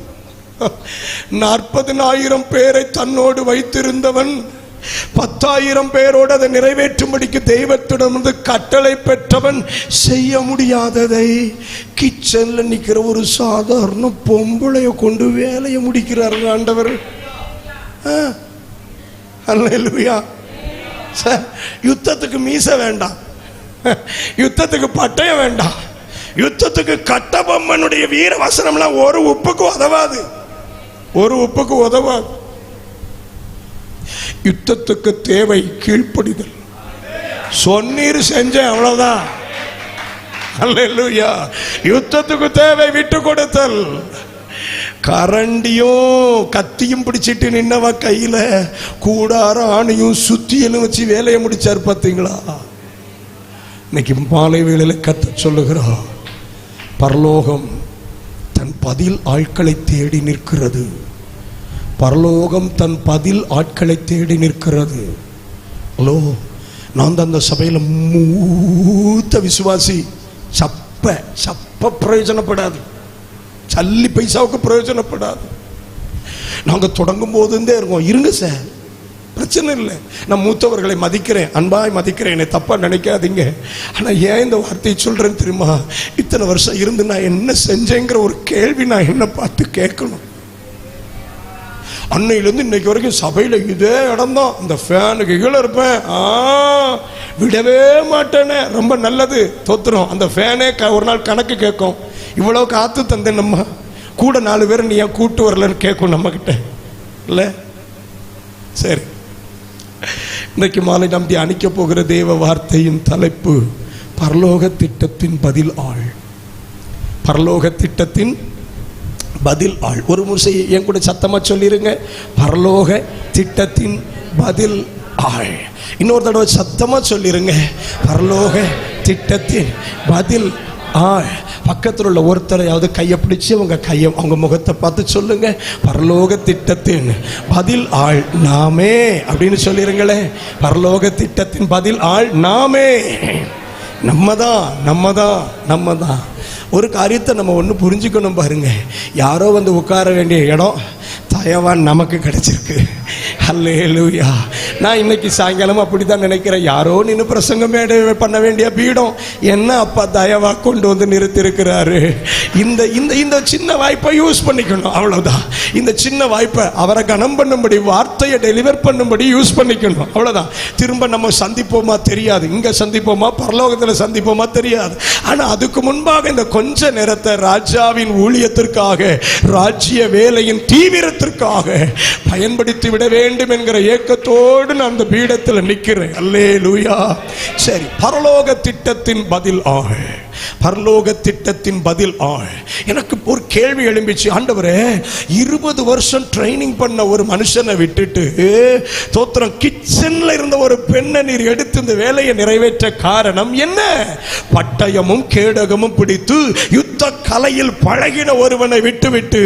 40,000 பேரை தன்னோடு வைத்திருந்தவன், 10,000 பேரோடு அதை நிறைவேற்றும்படிக்கு தெய்வத்திடமிருந்து கட்டளை பெற்றவன், செய்ய முடியாததை கிச்சன்ல நிக்கிற ஒரு சாதாரண பொம்பளைய கொண்டு வேலையை முடிக்கிறார் ஆண்டவர். அல்லேலூயா. யுத்தத்துக்கு மீச வேண்டாம், யுத்தத்துக்கு பட்டயம் வேண்டாம், யுத்தத்துக்கு கட்டபொம்மனுடைய வீர வசனம்லாம் ஒரு உப்புக்கு உதவாது, ஒரு உப்புக்கு உதவாது. யுத்தத்துக்கு தேவை கீழ்ப்படிதல். சொன்னீர் செஞ்சேன், அவ்வளவுதான். அல்லேலூயா. யுத்தத்துக்கு தேவை விட்டு கொடுத்தல். கரண்டியும் கத்தியும் பிடிச்சிட்டு நின்னவ கையில கூடாரம் ஆணையும் சுத்தியலும் வச்சு வேலையை முடிச்சார். பார்த்தீங்களா? இன்னைக்கு மாலை வேளையில கத்த சொல்லுகிறா, பரலோகம் தன் பதில் ஆட்களை தேடி நிற்கிறது. பரலோகம் தன் பதில் ஆட்களை தேடி நிற்கிறது. ஹலோ, நான் தான் அந்த சபையில் மூத்த விசுவாசி. சப்ப பிரயோஜனப்படாது, சல்லி பைசாவுக்கு பிரயோஜனப்படாது. நாங்கள் தொடங்கும் போதுந்தே இருக்கோம், இருங்க சார், பிரச்சனை இல்லை, நான் மூத்தவர்களை மதிக்கிறேன், அன்பாய் மதிக்கிறேன், என்னை தப்பா நினைக்காதீங்க. ஆனால் ஏன் இந்த வார்த்தையை சொல்றேன்னு தெரியுமா? இத்தனை வருஷம் இருந்து நான் என்ன செஞ்சேங்கிற ஒரு கேள்வி நான் என்ன பார்த்து கேட்கணும். அன்னையிலேருந்து இன்னைக்கு வரைக்கும் சபையில் இதே இடம்தான். இந்த ஃபேனுக்கு கீழே இருப்பேன், விடவே மாட்டேனே. ரொம்ப நல்லது, தோத்துறோம். அந்த ஃபேனே ஒரு நாள் கணக்கு கேட்கும், இவ்வளோ காத்து தந்தேன், நம்ம கூட 4 பேர் நீ ஏன் கூட்டு வரலன்னு கேட்கும் நம்ம கிட்ட, இல்லை? சரி, இன்றைக்கு மாலை நாம் தியானிக்க போகிற தேவ வார்த்தையின் தலைப்பு பரலோக திட்டத்தின் பதில் ஆள். பரலோக திட்டத்தின் பதில் ஆள். ஒரு முறை என் கூட சத்தமா சொல்லிருங்க, பரலோக திட்டத்தின் பதில் ஆள். இன்னொரு தடவை சத்தமா சொல்லிருங்க, பரலோக திட்டத்தின் பதில் ஆள். பக்கத்தில் உள்ள ஒருத்தரையாவது கையை பிடிச்சி அவங்க முகத்தை பார்த்து சொல்லுங்க, பரலோக திட்டத்தின் பதில் ஆள் நாமே அப்படின்னு சொல்லிருங்களேன். பரலோக திட்டத்தின் பதில் ஆள் நாமே, நம்ம தான். ஒரு காரியத்தை நம்ம ஒன்று புரிஞ்சுக்கணும் பாருங்க, யாரோ வந்து உட்கார வேண்டிய இடம் தயவான் நமக்கு கிடைச்சிருக்கு. அல்லேலூயா. நான் இன்னைக்கு சாயங்காலம் அப்படித்தான் நினைக்கிறேன், யாரோ நின்று பிரசங்கம் பண்ண வேண்டிய பீடம் என்ன அப்பா தயவா கொண்டு வந்து நிறுத்திருக்கிறாரு. இந்த சின்ன வாய்ப்பை யூஸ் பண்ணிக்கணும், அவ்வளவுதான். இந்த சின்ன வாய்ப்பை அவரை கனம் பண்ணும்படி, வார்த்தையை டெலிவர் பண்ணும்படி யூஸ் பண்ணிக்கணும், அவ்வளவுதான். திரும்ப நம்ம சந்திப்போமா தெரியாது, இங்க சந்திப்போமா பரலோகத்தில் சந்திப்போமா தெரியாது. ஆனா அதுக்கு முன்பாக இந்த கொஞ்ச நேரத்தை ராஜாவின் ஊழியத்திற்காக, ராஜ்ய வேலையின் தீவிரத்திற்காக பயன்படுத்தி விட வேண்டும் என்கிற ஏக்கத்தோடு நான் அந்த பீடத்தில் நிற்கிறேன். அல்லேலூயா. சரி, பரலோக திட்டத்தின் பதில் ஆள். பரலோக திட்டத்தின் பதில் ஆள். எனக்கு ஒரு கேள்வி எழும்பிச்சு, ஆண்டவரே 20 வருஷம் ட்ரைனிங் பண்ண ஒரு மனுஷனை விட்டுட்டு தோத்திரம் கிச்சன்ல இருந்த ஒரு பெண்ணை நீர் எடுத்து இந்த வேலையை நிறைவேற்ற காரணம் என்ன? பட்டயமும் கேடகமும் பிடித்து யுத்த கலையில் பழகின ஒருவனை விட்டு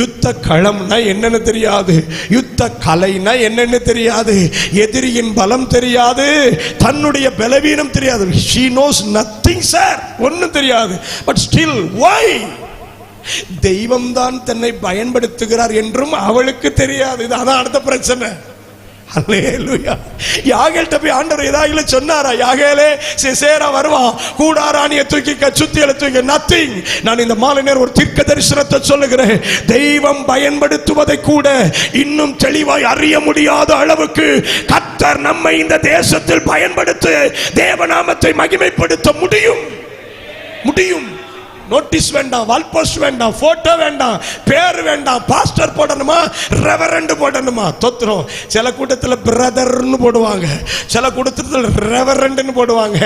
யுத்த களம்னா என்னன்னு தெரியாது, யுத்த கலைனா என்னன்னு தெரியாது, எதிரியின் பலம் தெரியாது, தன்னுடைய பலவீனம் தெரியாது. she knows nothing sir, ஒன்னும் தெரியாது. But still why? தெய்வம் தான் தன்னை பயன்படுத்துகிறார் என்றும் அவளுக்கு தெரியாது. அதான் அடுத்த பிரச்சனை. அல்லேலூயா. யாகேல்ட்ட போய் ஆண்டவர் ஏதாவது சொன்னாரா? யாகேலே சிசேரா வருவான், கூடாராணியை தூக்கி சுத்தியலை தூக்கி நத்திங். நான் இந்த மாலை நேரம் ஒரு தீர்க்க தரிசனத்தை சொல்லுகிறேன், தெய்வம் பயன்படுத்துவதை கூட இன்னும் தெளிவாய் அறிய முடியாத அளவுக்கு கர்த்தர் நம்மை இந்த தேசத்தில் பயன்படுத்தி தேவநாமத்தை மகிமைப்படுத்த முடியும். நோட்டீஸ் வேண்டாம், வால் போஸ்ட் வேண்டாம், போட்டோ வேண்டாம், பேர் வேண்டாம், பாஸ்டர் போடணுமா ரெவரண்ட் போடணுமா? தோத்துறோம். சில கூட்டத்தில் பிரதர்னு போடுவாங்க, சில கூட்டத்தில் ரெவரண்ட்னு போடுவாங்க.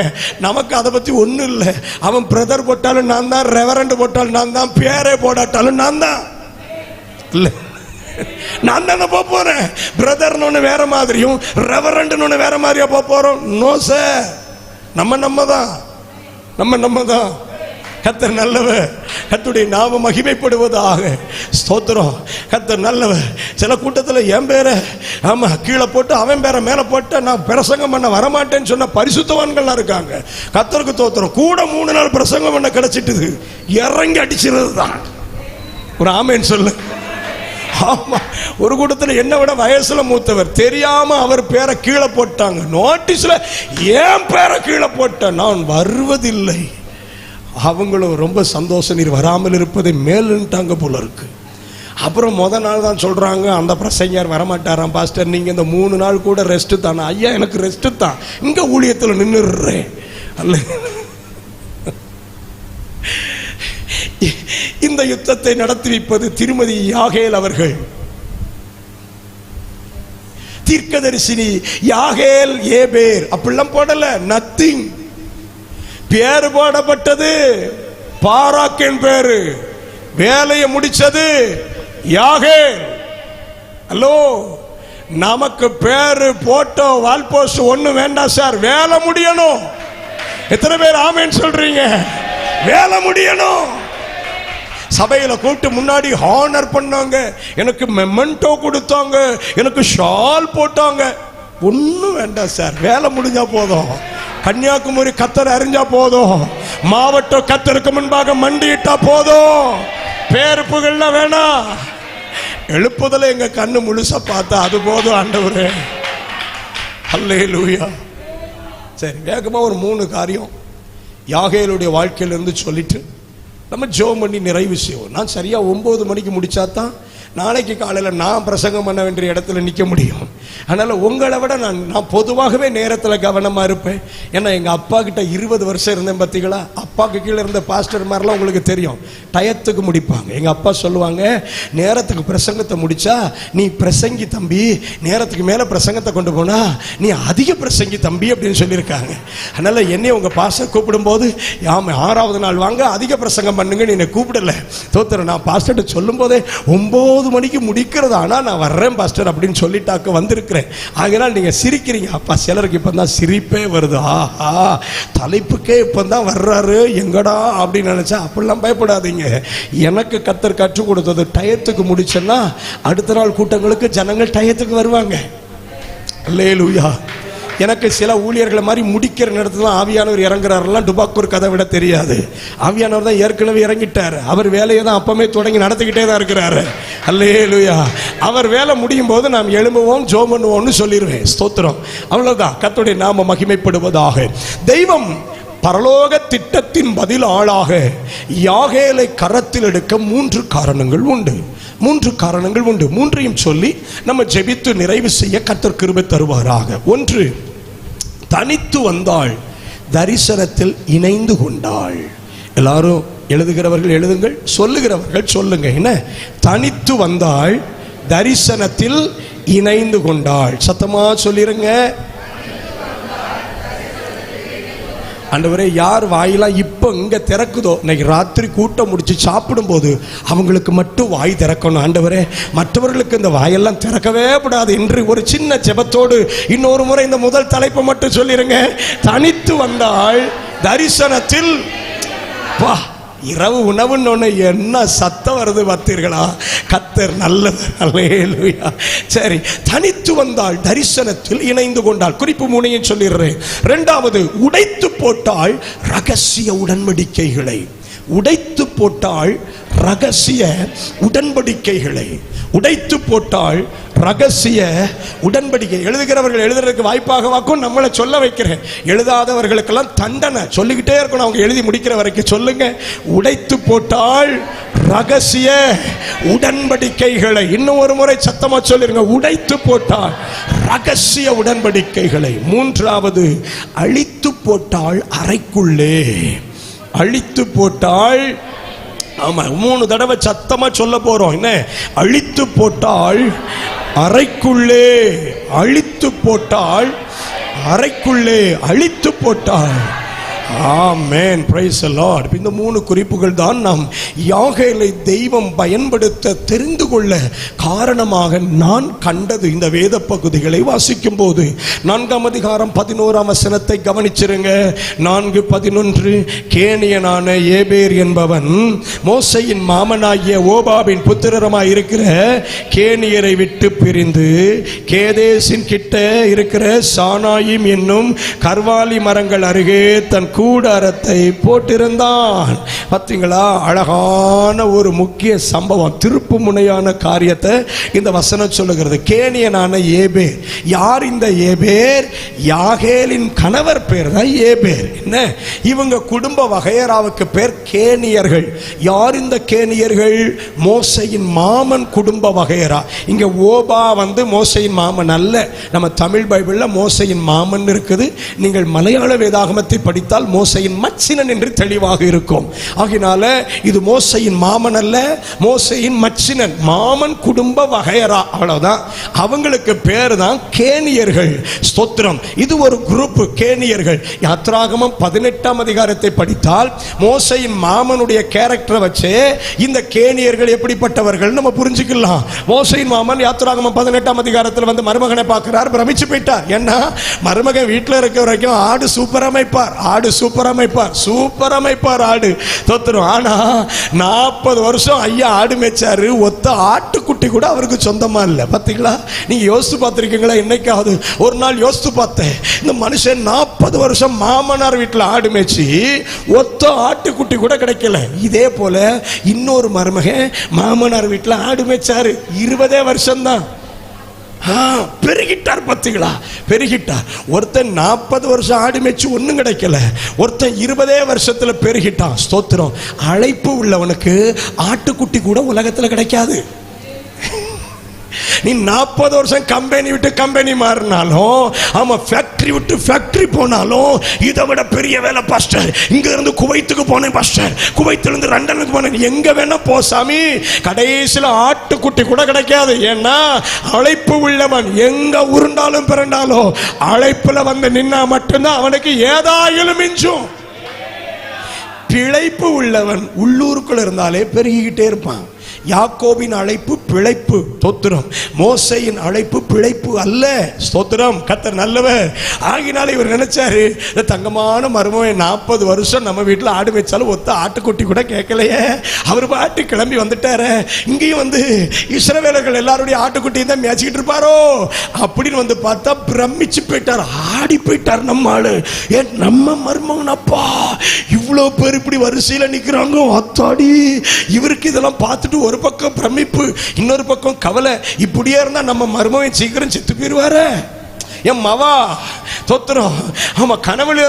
நமக்கு அதை பத்தி ஒன்றும் இல்லை. அவன் பிரதர் போட்டாலும் நான் தான், ரெவரண்ட் போட்டாலும் நான் தான், பேரே போடாட்டாலும் நான் தான். இல்லை, நான் தானே போறேன். பிரதர்னு ஒன்று வேற மாதிரியும் ரெவரண்ட்னு ஒன்று வேற மாதிரியா போறோம்? நோ சார், நம்ம தான். கர்த்தர் நல்லவர், கர்த்தருடைய நாமம் மகிமைப்படுவதாக. ஸ்தோத்திரம். கர்த்தர் நல்லவர். சில கூட்டத்தில் என் பேரை கீழே போட்டு அவன் பேரை மேலே போட்டு நான் பிரசங்கம் பண்ண வரமாட்டேன்னு சொன்ன பரிசுத்தவான்கள்லாம் இருக்காங்க. கர்த்தருக்கு ஸ்தோத்திரம். கூட 3 நாள் பிரசங்கம் பண்ண கிடைச்சிட்டுது, இறங்கி அடிச்சிருது தான். ஒரு ஆமேன்னு சொல்லு. ஆமா, ஒரு கூட்டத்தில் என்ன விட வயசுல மூத்தவர், தெரியாம அவர் பேரை கீழே போட்டாங்க. நோட்டீஸ்ல ஏன் பேரை கீழே போட்ட, நான் வருவதில்லை. அவங்களும் ரொம்ப சந்தோஷம், நீர் வராமல் இருப்பதை மேலுன்ட்டாங்க போல இருக்கு. அப்புறம் முத நாள் தான் சொல்றாங்க, அந்த பிரசங்கர் வரமாட்டாராம் பாஸ்டர், நீங்க இந்த 3 நாள் கூட ரெஸ்ட் தானே? ஐயா, எனக்கு ரெஸ்ட் தான், இங்க ஊழியத்தில் நின்றுடுறேன். அல்ல, இந்த யுத்தத்தை நடத்தி வைப்பது திருமதி யாகேல் அவர்கள். தீர்க்கதரிசினி யாகேல் ஏபேர் அப்படிலாம் போடல, நத்திங். பேரு போடப்பட்டது பாராக்கின் பேரு, வேலையை முடிச்சது யாகேல். ஹலோ, நமக்கு பேரு போட்டோ வால் போஸ்ட் ஒண்ணு வேண்டாம் சார், வேலை முடியணும். எத்தனை பேர் ஆமேன்னு சொல்றீங்க? வேலை முடியணும். சபையில கூப்பிட்டு முன்னாடி ஹானர் பண்ணாங்க, எனக்கு மெமெண்டோ கொடுத்தாங்க, எனக்கு ஷால் போட்டாங்க. ஒன்றும் வேண்டாம் சார், வேலை முடிஞ்சா போதும். கன்னியாகுமரி கத்தர் அறிஞ்சா போதும், மாவட்டம் கத்தருக்கு முன்பாக மண்டியிட்டா போதும். பேரு புகழ்லாம் வேணாம். எழுப்புதல எங்க கண்ணு முழுசா பார்த்தா அது போதும் ஆண்டவரே. அல்லேலூயா. சரி, வேகமா ஒரு 3 காரியம் யாகேலுடைய வாழ்க்கையிலிருந்து சொல்லிட்டு நம்ம ஜெபம் பண்ணி நிறைவு செய்வோம். நான் சரியா 9 மணிக்கு முடிச்சாதான் நாளைக்கு காலையில் நான் பிரசங்கம் பண்ண வேண்டிய இடத்துல நிற்க முடியும். அதனால் உங்களை விட நான் பொதுவாகவே நேரத்தில் கவனமாக இருப்பேன். ஏன்னா எங்கள் அப்பா கிட்ட 20 வருஷம் இருந்தேன் பார்த்தீங்களா. அப்பாவுக்கு கீழே இருந்த பாஸ்டர் மாதிரிலாம் உங்களுக்கு தெரியும், டயத்துக்கு முடிப்பாங்க. எங்கள் அப்பா சொல்லுவாங்க, நேரத்துக்கு பிரசங்கத்தை முடித்தா நீ பிரசங்கி தம்பி, நேரத்துக்கு மேலே பிரசங்கத்தை கொண்டு போனா நீ அதிக பிரசங்கி தம்பி அப்படின்னு சொல்லியிருக்காங்க. அதனால் என்னை உங்கள் பாஸ்டர் கூப்பிடும்போது, ஆமாம் 6வது நாள் வாங்க அதிக பிரசங்கம் பண்ணுங்கன்னு என்னை கூப்பிடலை. தோத்திரம், நான் பாஸ்டர்கிட்ட சொல்லும் போதே 9 மணிக்கு முடிக்கிறது, ஆனா நான் வர்றேன் பாஸ்டர் அப்படின்னு சொல்லிட்டாக்க வந்திருக்கிறேன். ஆகையால் நீங்க சிரிக்கிறீங்க. அப்பா சிலருக்கு இப்பதான் சிரிப்பே வருது, ஆஹா தலைப்புக்கே இப்பதான் வர்றாரு எங்கடா அப்படின்னு நினைச்சா அப்படிலாம் பயப்படாதீங்க. எனக்கு கர்த்தர் கற்றுக் கொடுத்தது, டயத்துக்கு முடிச்சேன்னா அடுத்த நாள் கூட்டங்களுக்கு ஜனங்கள் டயத்துக்கு வருவாங்க. அல்லேலூயா. எனக்கு சில ஊழியர்களை மாதிரி முடிக்கிற நேரத்தில் தான் ஆவியானவர் இறங்குறாருலாம் டுபாக்கூர் கதை விட தெரியாது. ஆவியானவர் தான் ஏற்கனவே இறங்கிட்டார். அவர் வேலையை தான் அப்பமே தொடங்கி நடத்திக்கிட்டே தான் இருக்கிறாரு. அல்லேலூயா. அவர் வேலை முடியும் போது நாம் எழும்புவோம் ஜெபம் பண்ணுவோம்னு சொல்லிடுவேன். ஸ்தோத்திரம். அவ்வளவுதான். கர்த்தருடைய நாம மகிமைப்படுவதாக. தெய்வம் பரலோக திட்டத்தின் பதில் ஆளாக யாகேலை கரத்தில் எடுக்க 3 காரணங்கள் உண்டு. 3 காரணங்கள் உண்டு. 3ஐயும் சொல்லி நம்ம ஜெபித்து நிறைவு செய்ய கர்த்தர் கிருபை தருவாராக. 1, தனித்து வந்தாள், தரிசனத்தில் இணைந்து கொண்டாள். எல்லாரும் எழுதுகிறவர்கள் எழுதுங்கள், சொல்லுகிறவர்கள் சொல்லுங்க. என்ன? தனித்து வந்தாள், தரிசனத்தில் இணைந்து கொண்டாள். சத்தமா சொல்லிருங்க. ஆண்டவரே, யார் வாயெல்லாம் இப்போ இங்கே திறக்குதோ, இன்னைக்கு ராத்திரி கூட்டம் முடிச்சு சாப்பிடும் போது அவங்களுக்கு மட்டும் வாய் திறக்கணும். ஆண்டவரே, மற்றவர்களுக்கு இந்த வாயெல்லாம் திறக்கவே கூடாது என்று ஒரு சின்ன ஜெபத்தோடு இன்னொரு முறை இந்த முதல் தலைப்பை மட்டும் சொல்லிருங்க. தனித்து வந்தாள், தரிசனத்தில். இரவு உணவுன்னு என்ன சத்தம் வருது பார்த்தீர்களா? கர்த்தர் நல்லவர். அல்லேலூயா. சரி, தனித்து வந்தாள், தரிசனத்தில் இணைந்து கொண்டாள். குறிப்பு 3ஐயும் சொல்லிடுறேன். 2வது, உடைத்து போட்டாள் ரகசிய உடன்படிக்கைகளை. உடைத்து போட்டாள் ரகசிய உடன்படிக்கைகளை. உடைத்து போட்டாள் ரகசிய உடன்படிக்கை. எழுதுகிறவர்கள் எழுதுறதுக்கு வாய்ப்பாக வாக்கும் நம்மளை சொல்ல வைக்கிறேன். எழுதாதவர்களுக்கெல்லாம் தண்டனை சொல்லிக்கிட்டே இருக்கணும். அவங்க எழுதி முடிக்கிற வரைக்கும் சொல்லுங்க. உடைத்து போட்டாள் ரகசிய உடன்படிக்கைகளை. இன்னும் ஒரு முறை சத்தமா சொல்லிருங்க. உடைத்து போட்டாள் ரகசிய உடன்படிக்கைகளை. 3வது, அழித்து போட்டாள் அறைக்குள்ளே. அழித்து போட்டாள். ஆமா, 3 தடவை சத்தமா சொல்ல போறோம். என்ன? அழித்து போட்டாள் அறைக்குள்ளே. அழித்து போட்டாள் அறைக்குள்ளே. அழித்து போட்டாள். ஆமென். Praise the lord. இந்த 3 குறிப்புகள் தான் நாம் யாகேலை தெய்வம் பயன்படுத்த தெரிந்து கொள்ள காரணமாக நான் கண்டது. இந்த வேத பகுதிகளை வாசிக்கும் போது 4ஆம் அதிகாரம் 11ஆம் வசனத்தை கவனிச்சிருங்க. 4:11, கேனியனான ஏபேர் என்பவன் மோசையின் மாமனாகிய ஓபாவின் புத்திரமாய் இருக்கிற கேனியரை விட்டு பிரிந்து கேதேசின் கிட்ட இருக்கிற சானாயிம் என்னும் கர்வாலி மரங்கள் அருகே தன் கூடாரத்தை போட்டிருந்தான். பார்த்தீங்களா? அழகான ஒரு முக்கிய சம்பவம், திருப்பு முனையான காரியத்தை இந்த வசனம் சொல்லுகிறது. கேனியனான ஏபேர். யார் இந்த ஏபேர்? யாகேலின் கணவர் பேர் தான் ஏபேர். என்ன? இவங்க குடும்ப வகையராவுக்கு பேர் கேனியர்கள். யார் இந்த கேனியர்கள்? மோசையின் மாமன் குடும்ப வகையரா. இங்க ஓபா மோசையின் மாமன் அல்ல. நம்ம தமிழ் பைபிள்ல மோசையின் மாமன் இருக்குது. நீங்கள் மலையாள வேதாகமத்தை படித்தால் மோசையின் மச்சினன் என்று தெளிவாக இருக்கும். ஆகினால இது மோசையின் மாமன் அல்ல, மோசையின் மச்சினன். மாமன் குடும்ப வகையரா, அவ்வளவுதான். அவங்களுக்கு பேர் தான் கேனியர்கள். ஸ்தோத்திரம். இது ஒரு குரூப் கேனியர்கள். யாத்ராகமம் 18ஆம் அதிகாரத்தை படித்தால் மோசையின் மாமனுடைய கேரக்டரை வச்சு இந்த கேனியர்கள் எப்படிப்பட்டவர்கள் நம்ம புரிஞ்சுக்கலாம். மோசையின் மாமன் யாத்ராகமம் 18ஆம் அதிகாரத்தில் வந்து மருமகனை பார்க்கிறார், பிரமிச்சு போயிட்டார். ஏன்னா மருமகன் வீட்டில் இருக்க வரைக்கும் ஆடு சூப்பர் அமைப்பார், ஆடு சூப்பர் அமைப்பார், சூப்பர் அமைப்பார் ஆடு. தோத்துரும். ஆனா 40 வருஷம் ஐயா ஆடு மேய்ச்சாரு, ஒத்த ஆட்டுக்குட்டி கூட அவருக்கு சொந்தமா இல்லை. பாத்தீங்களா? நீங்க யோசித்து பார்த்திருக்கீங்களா? என்னைக்காவது ஒரு நாள் யோசித்து பார்த்தேன். இந்த மனுஷன் 40 வருஷம் மாமனார் வீட்டில் ஆடு மேய்ச்சி ஒத்த ஆட்டுக்குட்டி கூட கிடைக்கல. இதே போல இன்னொரு மருமகன் மாமனார் வீட்டில் ஆடு மேய்ச்சாரு, 20 வருஷம் தான். பெருகிட்டார். பத்துங்களா? பெருகிட்டார். ஒருத்தன் 40 வருஷம் ஆடு மேய்ச்சி ஒன்னும் கிடைக்கல, ஒருத்தன் 20 வருஷத்துல பெருகிட்டான். ஸ்தோத்திரம். அழைப்பு உள்ளவனுக்கு ஆட்டுக்குட்டி கூட உலகத்துல கிடைக்காது. நீ 40 வருஷம் கம்பெனி விட்டு கம்பெனி மாறினாலும், ஆமா ஃபேக்டரி விட்டு ஃபேக்டரி போனாலும், இதை விட பெரிய வேலை பாஸ்டர், இங்க இருந்து குவைத்துக்கு போனேன் பாஸ்டர், குவைத்துல இருந்து லண்டனுக்கு போனேன், எங்க வேணா போ சாமி, கடைசியில ஆட்டுக்குட்டி கூட கிடைக்காது. ஏன்னா அழைப்பு உள்ளவன் எங்க உருண்டாலும் பிறண்டாலும் அழைப்புல வந்து நின்னா மட்டும்தான் அவனுக்கு ஏதாயிலும் மிஞ்சும். பிழைப்பு உள்ளவன் உள்ளூருக்குள்ள இருந்தாலே பெருகிக்கிட்டே இருப்பான். யாக்கோபின் அழைப்பு பிழைப்பு. ஸ்தோத்திரம். மோசேயின் அழைப்பு பிழைப்பு அல்ல. ஸ்தோத்திரம். கர்த்தர் நல்லவர். ஆகினால இவர் நினைச்சாரு, தங்கமான மருமகன் 40 வருஷம் நம்ம வீட்டில் ஆடு வச்சாலும் ஒத்த ஆட்டுக்குட்டி கூட கேட்கலையே, அவர் பாட்டு கிளம்பி வந்துட்டாரு, இங்கேயும் வந்து இஸ்ரவேலர்கள் எல்லாருடைய ஆட்டுக்குட்டியும் தான் மேய்ச்சிக்கிட்டு இருப்பாரோ அப்படின்னு வந்து பார்த்தா பிரமிச்சு போயிட்டார், ஆடி போயிட்டார். நம்ம ஆளு, ஏன் நம்ம மருமகன் அப்பா இவ்வளோ பேர் இப்படி வரிசையில் நிற்கிறாங்க, அத்தாடி. இவருக்கு இதெல்லாம் பார்த்துட்டு ஒரு பக்கம் பிரமிப்பு, இன்னொரு பக்கம் கவலை. இப்படியே இருந்தா நம்ம மருமகன் சீக்கிரம் செத்து போயிடுவாரு. என் மவா தோத்திரம், ஆமா கனவுல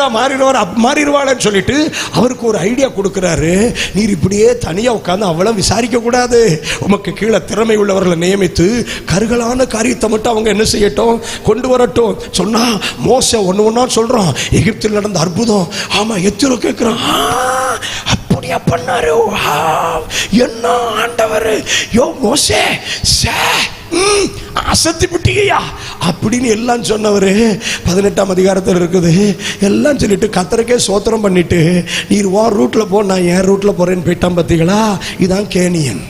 மாறிடுவாளன்னு சொல்லிட்டு அவருக்கு ஒரு ஐடியா கொடுக்கிறாரு. நீர் இப்படியே தனியா உட்கார்ந்து அவ்வளவு விசாரிக்க கூடாது, உமக்கு கீழே திறமை உள்ளவர்களை நியமித்து கருகலான காரியத்தை மட்டும் அவங்க என்ன செய்யட்டும், கொண்டு வரட்டும் சொன்னா. மோசே ஒன்னு ஒன்னா சொல்றான், எகிப்தில் நடந்த அற்புதம். ஆமா எத்திரோ கேட்கிறான், அப்படியா பண்ணாரு, என்ன ஆண்டவர், யோ மோசே அசத்தி விட்டீங்கயா அப்படின்னு எல்லாம் சொன்னவரு 18ஆம் அதிகாரத்தில் இருக்குது. எல்லாம் சொல்லிட்டு கர்த்தருக்கே சோத்திரம் பண்ணிட்டு, நீர் வா ரூட்ல போ, நான் என் ரூட்ல போறேன்னு போயிட்டான். பார்த்தீங்களா? இதான் கேனியன்.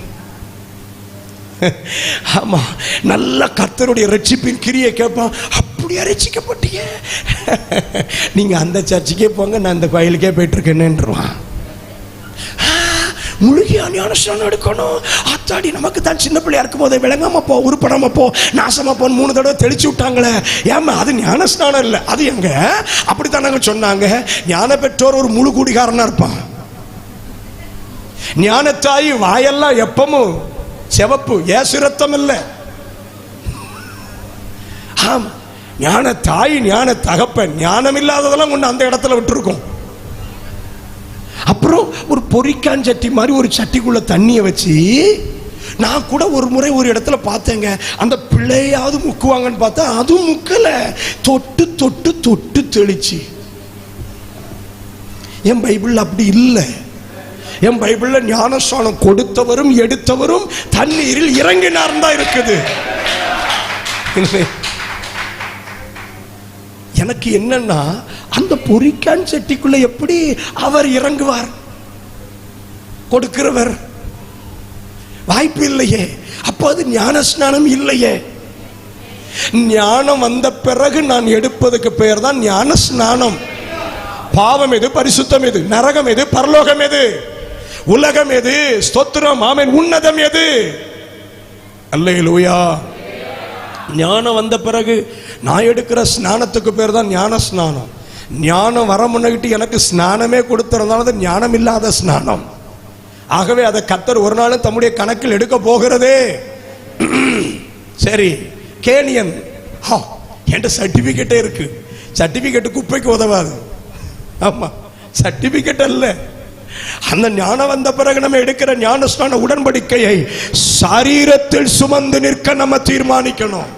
ஆமா, நல்ல கர்த்தருடைய ரட்சிப்பின் கிரியை கேட்பான். அப்படியே ரட்சிக்கப்பட்டீங்க, நீங்க அந்த சர்ச்சுக்கே போங்க, நான் இந்த கோயிலுக்கே போயிட்டு இருக்கேன்னுருவான். முழுகியா ஞானஸ்நானம் எடுக்கணும், அத்தாடி நமக்கு தான் சின்ன பிள்ளையா இருக்கும் போதே விளங்காம போ, உருப்படாம போ, நாசமா போன்னு 3 தடவை தெளிச்சு விட்டாங்களே. ஏமா அது ஞானஸ்நானம் இல்லை, அது எங்க அப்படித்தானாங்க சொன்னாங்க. ஞான பெற்றோர் ஒரு முழு குடிகாரனா இருப்பான். ஞானத்தாய் வாயெல்லாம் எப்பவும் செவப்பு, ஏசு ரத்தம் இல்லை. ஆமா, ஞான தாய் ஞான தகப்பன் ஞானம் இல்லாததெல்லாம் ஒன்று அந்த இடத்துல விட்டுருக்கும். அப்புறம் ஒரு பொரிக்கான் சட்டி மாதிரி ஒரு சட்டிக்குள்ள தண்ணியை வச்சு, நான் கூட ஒரு முறை ஒரு இடத்துல பார்த்தேங்க, அந்த பிள்ளையாவது முக்குவாங்கன்னு பார்த்தா அதுவும் முக்கல, தொட்டு தொட்டு தொட்டு தெளிச்சு. என் பைபிள் அப்படி இல்லை. என் பைபிள்ல ஞானஸ்நானம் கொடுத்தவரும் எடுத்தவரும் தண்ணீரில் இறங்கினார் தான் இருக்குது. எனக்கு என்னன்னா, அந்த பொரிக்கான் சட்டிக்குள்ள எப்படி அவர் இறங்குவார்? கொடுக்கிறவர் வாய்ப்பு இல்லையே. அப்போ அது ஞானஸ்நானம் இல்லையே. ஞானம் வந்த பிறகு நான் எடுப்பதுக்கு பெயர் தான் ஞானஸ்நானம். பாவம் எது, பரிசுத்தம் எது, நரகம் எது, பரலோகம் எது, உலகம் எது, ஸ்தோத்திரம், ஆமென், உன்னதம் எது? அல்லேலூயா. ஞானம் வந்த பிறகு நான் எடுக்கிற ஸ்நானத்துக்கு பேர் தான் ஞான ஸ்நானம். ஞானம் வர முன்னிட்டு எனக்கு ஸ்நானமே கொடுத்துறதுனால ஞானம் இல்லாத ஸ்நானம். ஆகவே அதை கர்த்தர் ஒரு நாளும் தம்முடைய கணக்கில் எடுக்க போகிறதே. சரி, கேனியன் என்கிட்ட சர்டிபிகேட்டே இருக்கு. சர்டிபிகேட் குப்பைக்கு உதவாது. ஆமா, சர்டிபிகேட் அல்ல. அந்த ஞானம் வந்த பிறகு நம்ம எடுக்கிற ஞானஸ்நான உடன்படிக்கையை சரீரத்தில் சுமந்து நிற்க நம்ம தீர்மானிக்கணும்.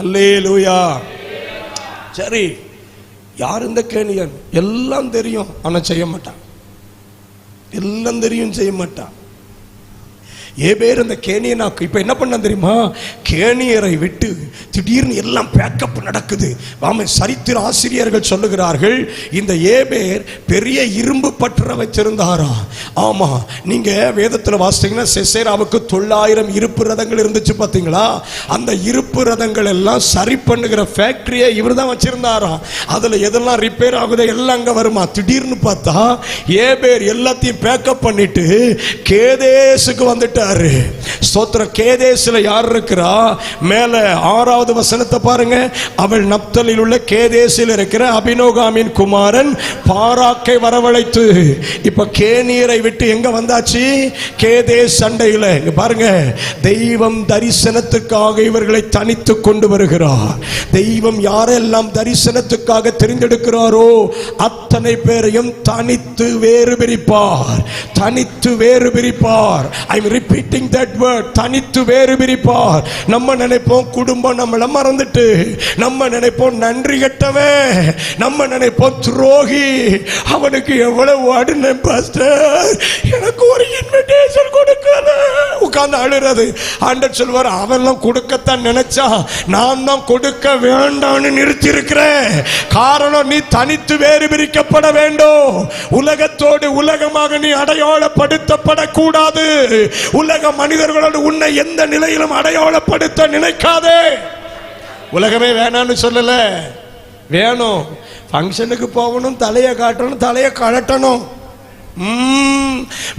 அல்லேலூயா. சரி, யார் இந்த கேனியன்? எல்லாம் தெரியும், ஆனா செய்ய மாட்டான். எல்லாம் தெரியும், செய்ய மாட்டான். ஏபேர் இந்த கேனியனாக்கு இப்ப என்ன பண்ண தெரியுமா? கேனியரை விட்டு திடீர்னு எல்லாம் பேக்கப் நடக்குது. சரித்திர ஆசிரியர்கள் சொல்லுகிறார்கள், இந்த ஏபேர் பெரிய இரும்பு பற்ற வச்சிருந்தாரா. ஆமா, நீங்க வேதத்துல வாசித்தீங்கன்னா சிசேராவுக்கு 900 இருப்பு ரதங்கள் இருந்துச்சு பாத்தீங்களா? அந்த இருப்பு ரதங்கள் எல்லாம் சரி பண்ணுகிற ஃபேக்டரியை இவர் தான் வச்சிருந்தாரா. அதுல எதெல்லாம் ரிப்பேர் ஆகுதோ எல்லாம் அங்க வருமா. திடீர்னு பார்த்தா ஏபேர் எல்லாத்தையும் பேக்கப் பண்ணிட்டு கேதேசுக்கு வந்துட்டாரு. ஸ்தோத்திரம். கேதேஸ்ல யார் இருக்கிறா? மேல 6வது வசனத்தை பாருங்க. அவள் நப்தலில் உள்ள கேதேசில் இருக்கிற அபினோகாமின் குமாரன் பாராக்கை வரவழைத்து, இப்ப கேனியரை விட்டு எங்க வந்தாச்சு? கேதேஸ் சண்டையில. பாருங்க, தெய்வம் தரிசனத்துக்காக இவர்களை தனித்து கொண்டு வருகிறார். தெய்வம் யாரெல்லாம் தரிசனத்துக்காக தெரிந்தெடுக்கிறாரோ அத்தனை பேரையும் தனித்து வேறு பிரிப்பார். தனித்து வேறு பிரிப்பார். I'm repeating that word, தனித்து வேறு பிரிப்பார். நம்ம நினைப்போம் குடும்பம் நம்மள மறந்துட்டு, நம்ம நினைப்போம் நன்றி கெட்டவன், நம்ம நினைப்போம் துரோகி, அவனுக்கு எவ்வளவு அடின பாஸ்டர், எனக்கு ஒரு இன்விடேஷன் கொடுக்கல, உட்கார்ந்து அழுறது. ஆண்டவர் சொல்வார், அவெல்லாம் கொடுக்கத்தான் நினைச்சா நான் தான் கொடுக்க வேண்டாம்னு நிறுத்தி இருக்கிறேன். காரணம், நீ தனித்து வேறு பிரிக்கப்பட வேண்டும். உலகத்தோடு உலகமாக நீ அடையாளப்படுத்தப்படக்கூடாது. உலக மனிதர்களோடு உன்னை எந்த நிலையிலும் அடையாளப்படுத்த நினைக்காதே. உலகமே வேணான்னு சொல்லல, வேணும். ஃபங்க்ஷனுக்கு போகணும், தலையை காட்டணும், தலையை கழட்டணும்.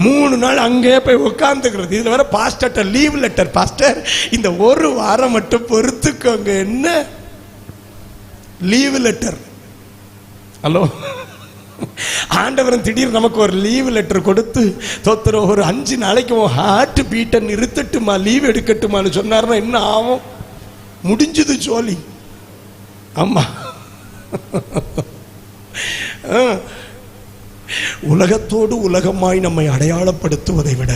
3 நாள் அங்கே போய் உட்கார்ந்துக்கிறது. இதுல வர பாஸ்டர்ட்ட லீவ் லெட்டர், பாஸ்டர் இந்த ஒரு வாரம் மட்டும் பொறுத்துக்கோங்க. என்ன லீவ் லெட்டர்? ஹலோ, ஆண்டவரன் திடீர் நமக்கு ஒரு லீவ் லெட்டர் கொடுத்து தோத்துறோம், ஒரு 5 நாளைக்கு ஹார்ட் பீட்டை நிறுத்தட்டுமா, லீவ் எடுக்கட்டுமான்னு சொன்னார்னா என்ன ஆகும்? முடிஞ்சது ஜோலி. ஆமா, உலகத்தோடு உலகமாய் நம்மை அடையாளப்படுத்துவதை விட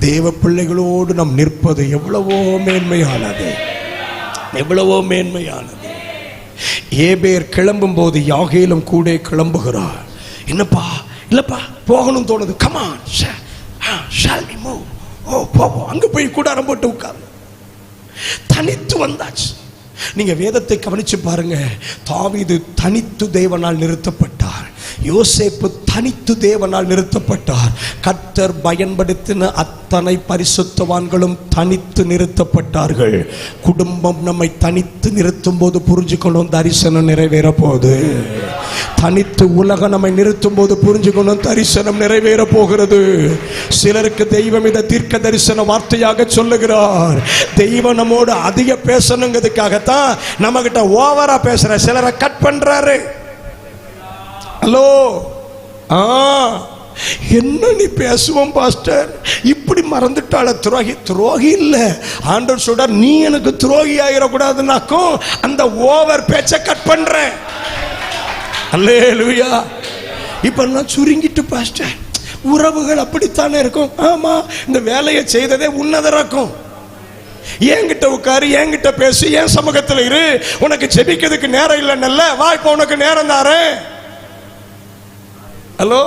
தேவ பிள்ளைகளோடு நாம் நிற்பது எவ்வளவோ மேன்மையானது, எவ்வளவோ மேன்மையானது. ஏபேர் கிளம்பும் போது யாகேலும் கூட கிளம்புகிறார். என்னப்பா? இல்லப்பா, போகணும் தோணுது. Come on, shall we move? ஓ போவோம். அங்க போய் கூடாரம் போட்டு உட்கார். தனித்து வந்தாச்சு. நீங்க வேதத்தை கவனிச்சு பாருங்க. தாவீது தனித்து தேவனால் நிறுத்தப்பட்டார். யோசேப்பு தனித்து தேவனால் நிறுத்தப்பட்டார். கர்த்தர் பயன்படுத்தின அத்தனை பரிசுத்தவான்களும் தனித்து நிறுத்தப்பட்டார்கள். குடும்பம் நம்மை தனித்து நிறுத்தும் போது புரிஞ்சுக்கணும், தரிசனம் நிறைவேற போகுது. தனித்து உலகம் நம்மை நிறுத்தும் போது புரிஞ்சுக்கணும், தரிசனம் நிறைவேற போகிறது. சிலருக்கு தெய்வம் இதை தீர்க்க தரிசன வார்த்தையாக சொல்லுகிறார். தெய்வம் நம்மோடு அதிக பேசணுங்கிறதுக்காகத்தான் நம்ம கிட்ட ஓவரா பேசுற சிலரை கட் பண்றாரு. ஹலோ, என்ன நீ பேசுவோம் பாஸ்டர், இப்படி மறந்துட்டால துரோகி? துரோகி இல்ல, ஆண்டவர் சொல்றார், நீ எனக்கு துரோகி ஆயிடக்கூடாதுன்னாக்கும் அந்த ஓவர் பேச்ச கட் பண்றேன். அல்லேலூயா. இப்ப நான் சுருங்கிட்டு பாஸ்டர், உறவுகள் அப்படித்தானே இருக்கும். ஆமா, இந்த வேலையை செய்ததே உன்னதராக்கும். என்கிட்ட உட்காரு, என்கிட்ட பேசு, என் சமூகத்தில் இரு. உனக்கு ஜெபிக்கிறதுக்கு நேரம் இல்லைன்னு வா, இப்ப உனக்கு நேரம் தாரு. ஹலோ,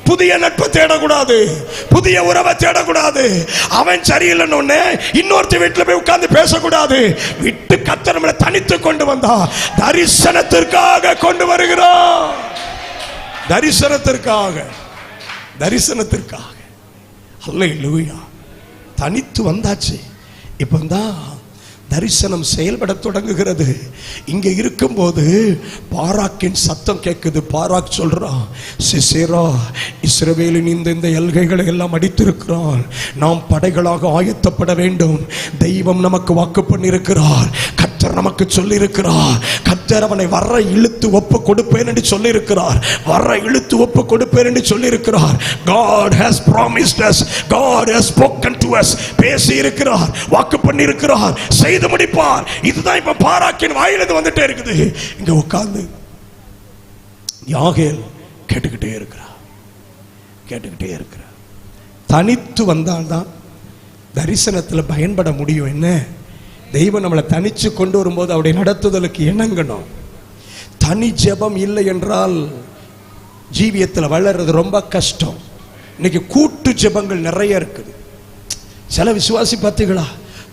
புதிய நட்பை தேடக்கூடாது, புதிய உறவை தேடக்கூடாது. அவன் சரியில்லைன்னு இன்னொருத்த வீட்டில் போய் உட்கார்ந்து பேசக்கூடாது. விட்டு கர்த்தர் நம்மளை தனித்து கொண்டு வந்தா தரிசனத்திற்காக கொண்டு வருகிறோம். தரிசனத்திற்காக, தரிசனத்திற்காக. அல்லேலூயா. தனித்து வந்தாச்சு. இப்பதான் தரிசனம் செயல்பட தொடங்குகிறது. இங்க இருக்கும்போது பாராக்கின் சத்தம் கேட்குது. பாராக் சொல்றான், சிசேரா இஸ்ரவேலின் இந்த எல்கைகளை எல்லாம் அடித்திருக்கிறான், நாம் படைகளாக ஆயத்தப்பட வேண்டும். தெய்வம் நமக்கு வாக்கு பண்ணியிருக்கிறார், கர்த்தர் நமக்கு சொல்லியிருக்கிறார். கர்த்தர் அவனை வர இழுத்து ஒப்பு கொடுப்பேன் என்று சொல்லியிருக்கிறார். வர இழுத்து ஒப்பு கொடுப்பேன் என்று சொல்லியிருக்கிறார். God has promised us, God has spoken to us. பேசி இருக்கிறார், வாக்கு பண்ணி இருக்கிறார், செய்து முடிப்பார். இதுதான் இப்ப பாராக்கின் வாயிலிருந்து வந்துட்டே இருக்குது. இங்க உட்கார்ந்து யாகேல் கேட்டுக்கிட்டே இருக்கிறார், கேட்டுக்கிட்டே இருக்கிறார். தனித்து வந்தால்தான் தரிசனத்தில் பயன்பட முடியும். என்ன, தெய்வம் நம்மளை தனிச்சு கொண்டு வரும்போது அவருடைய நடத்துதலுக்கு இணங்கணும். தனி ஜெபம் இல்லை என்றால் ஜீவியத்தில் வளர்றது ரொம்ப கஷ்டம். இன்னைக்கு கூட்டு ஜெபங்கள் நிறைய இருக்குது. சில விசுவாசி பார்த்தீங்களா,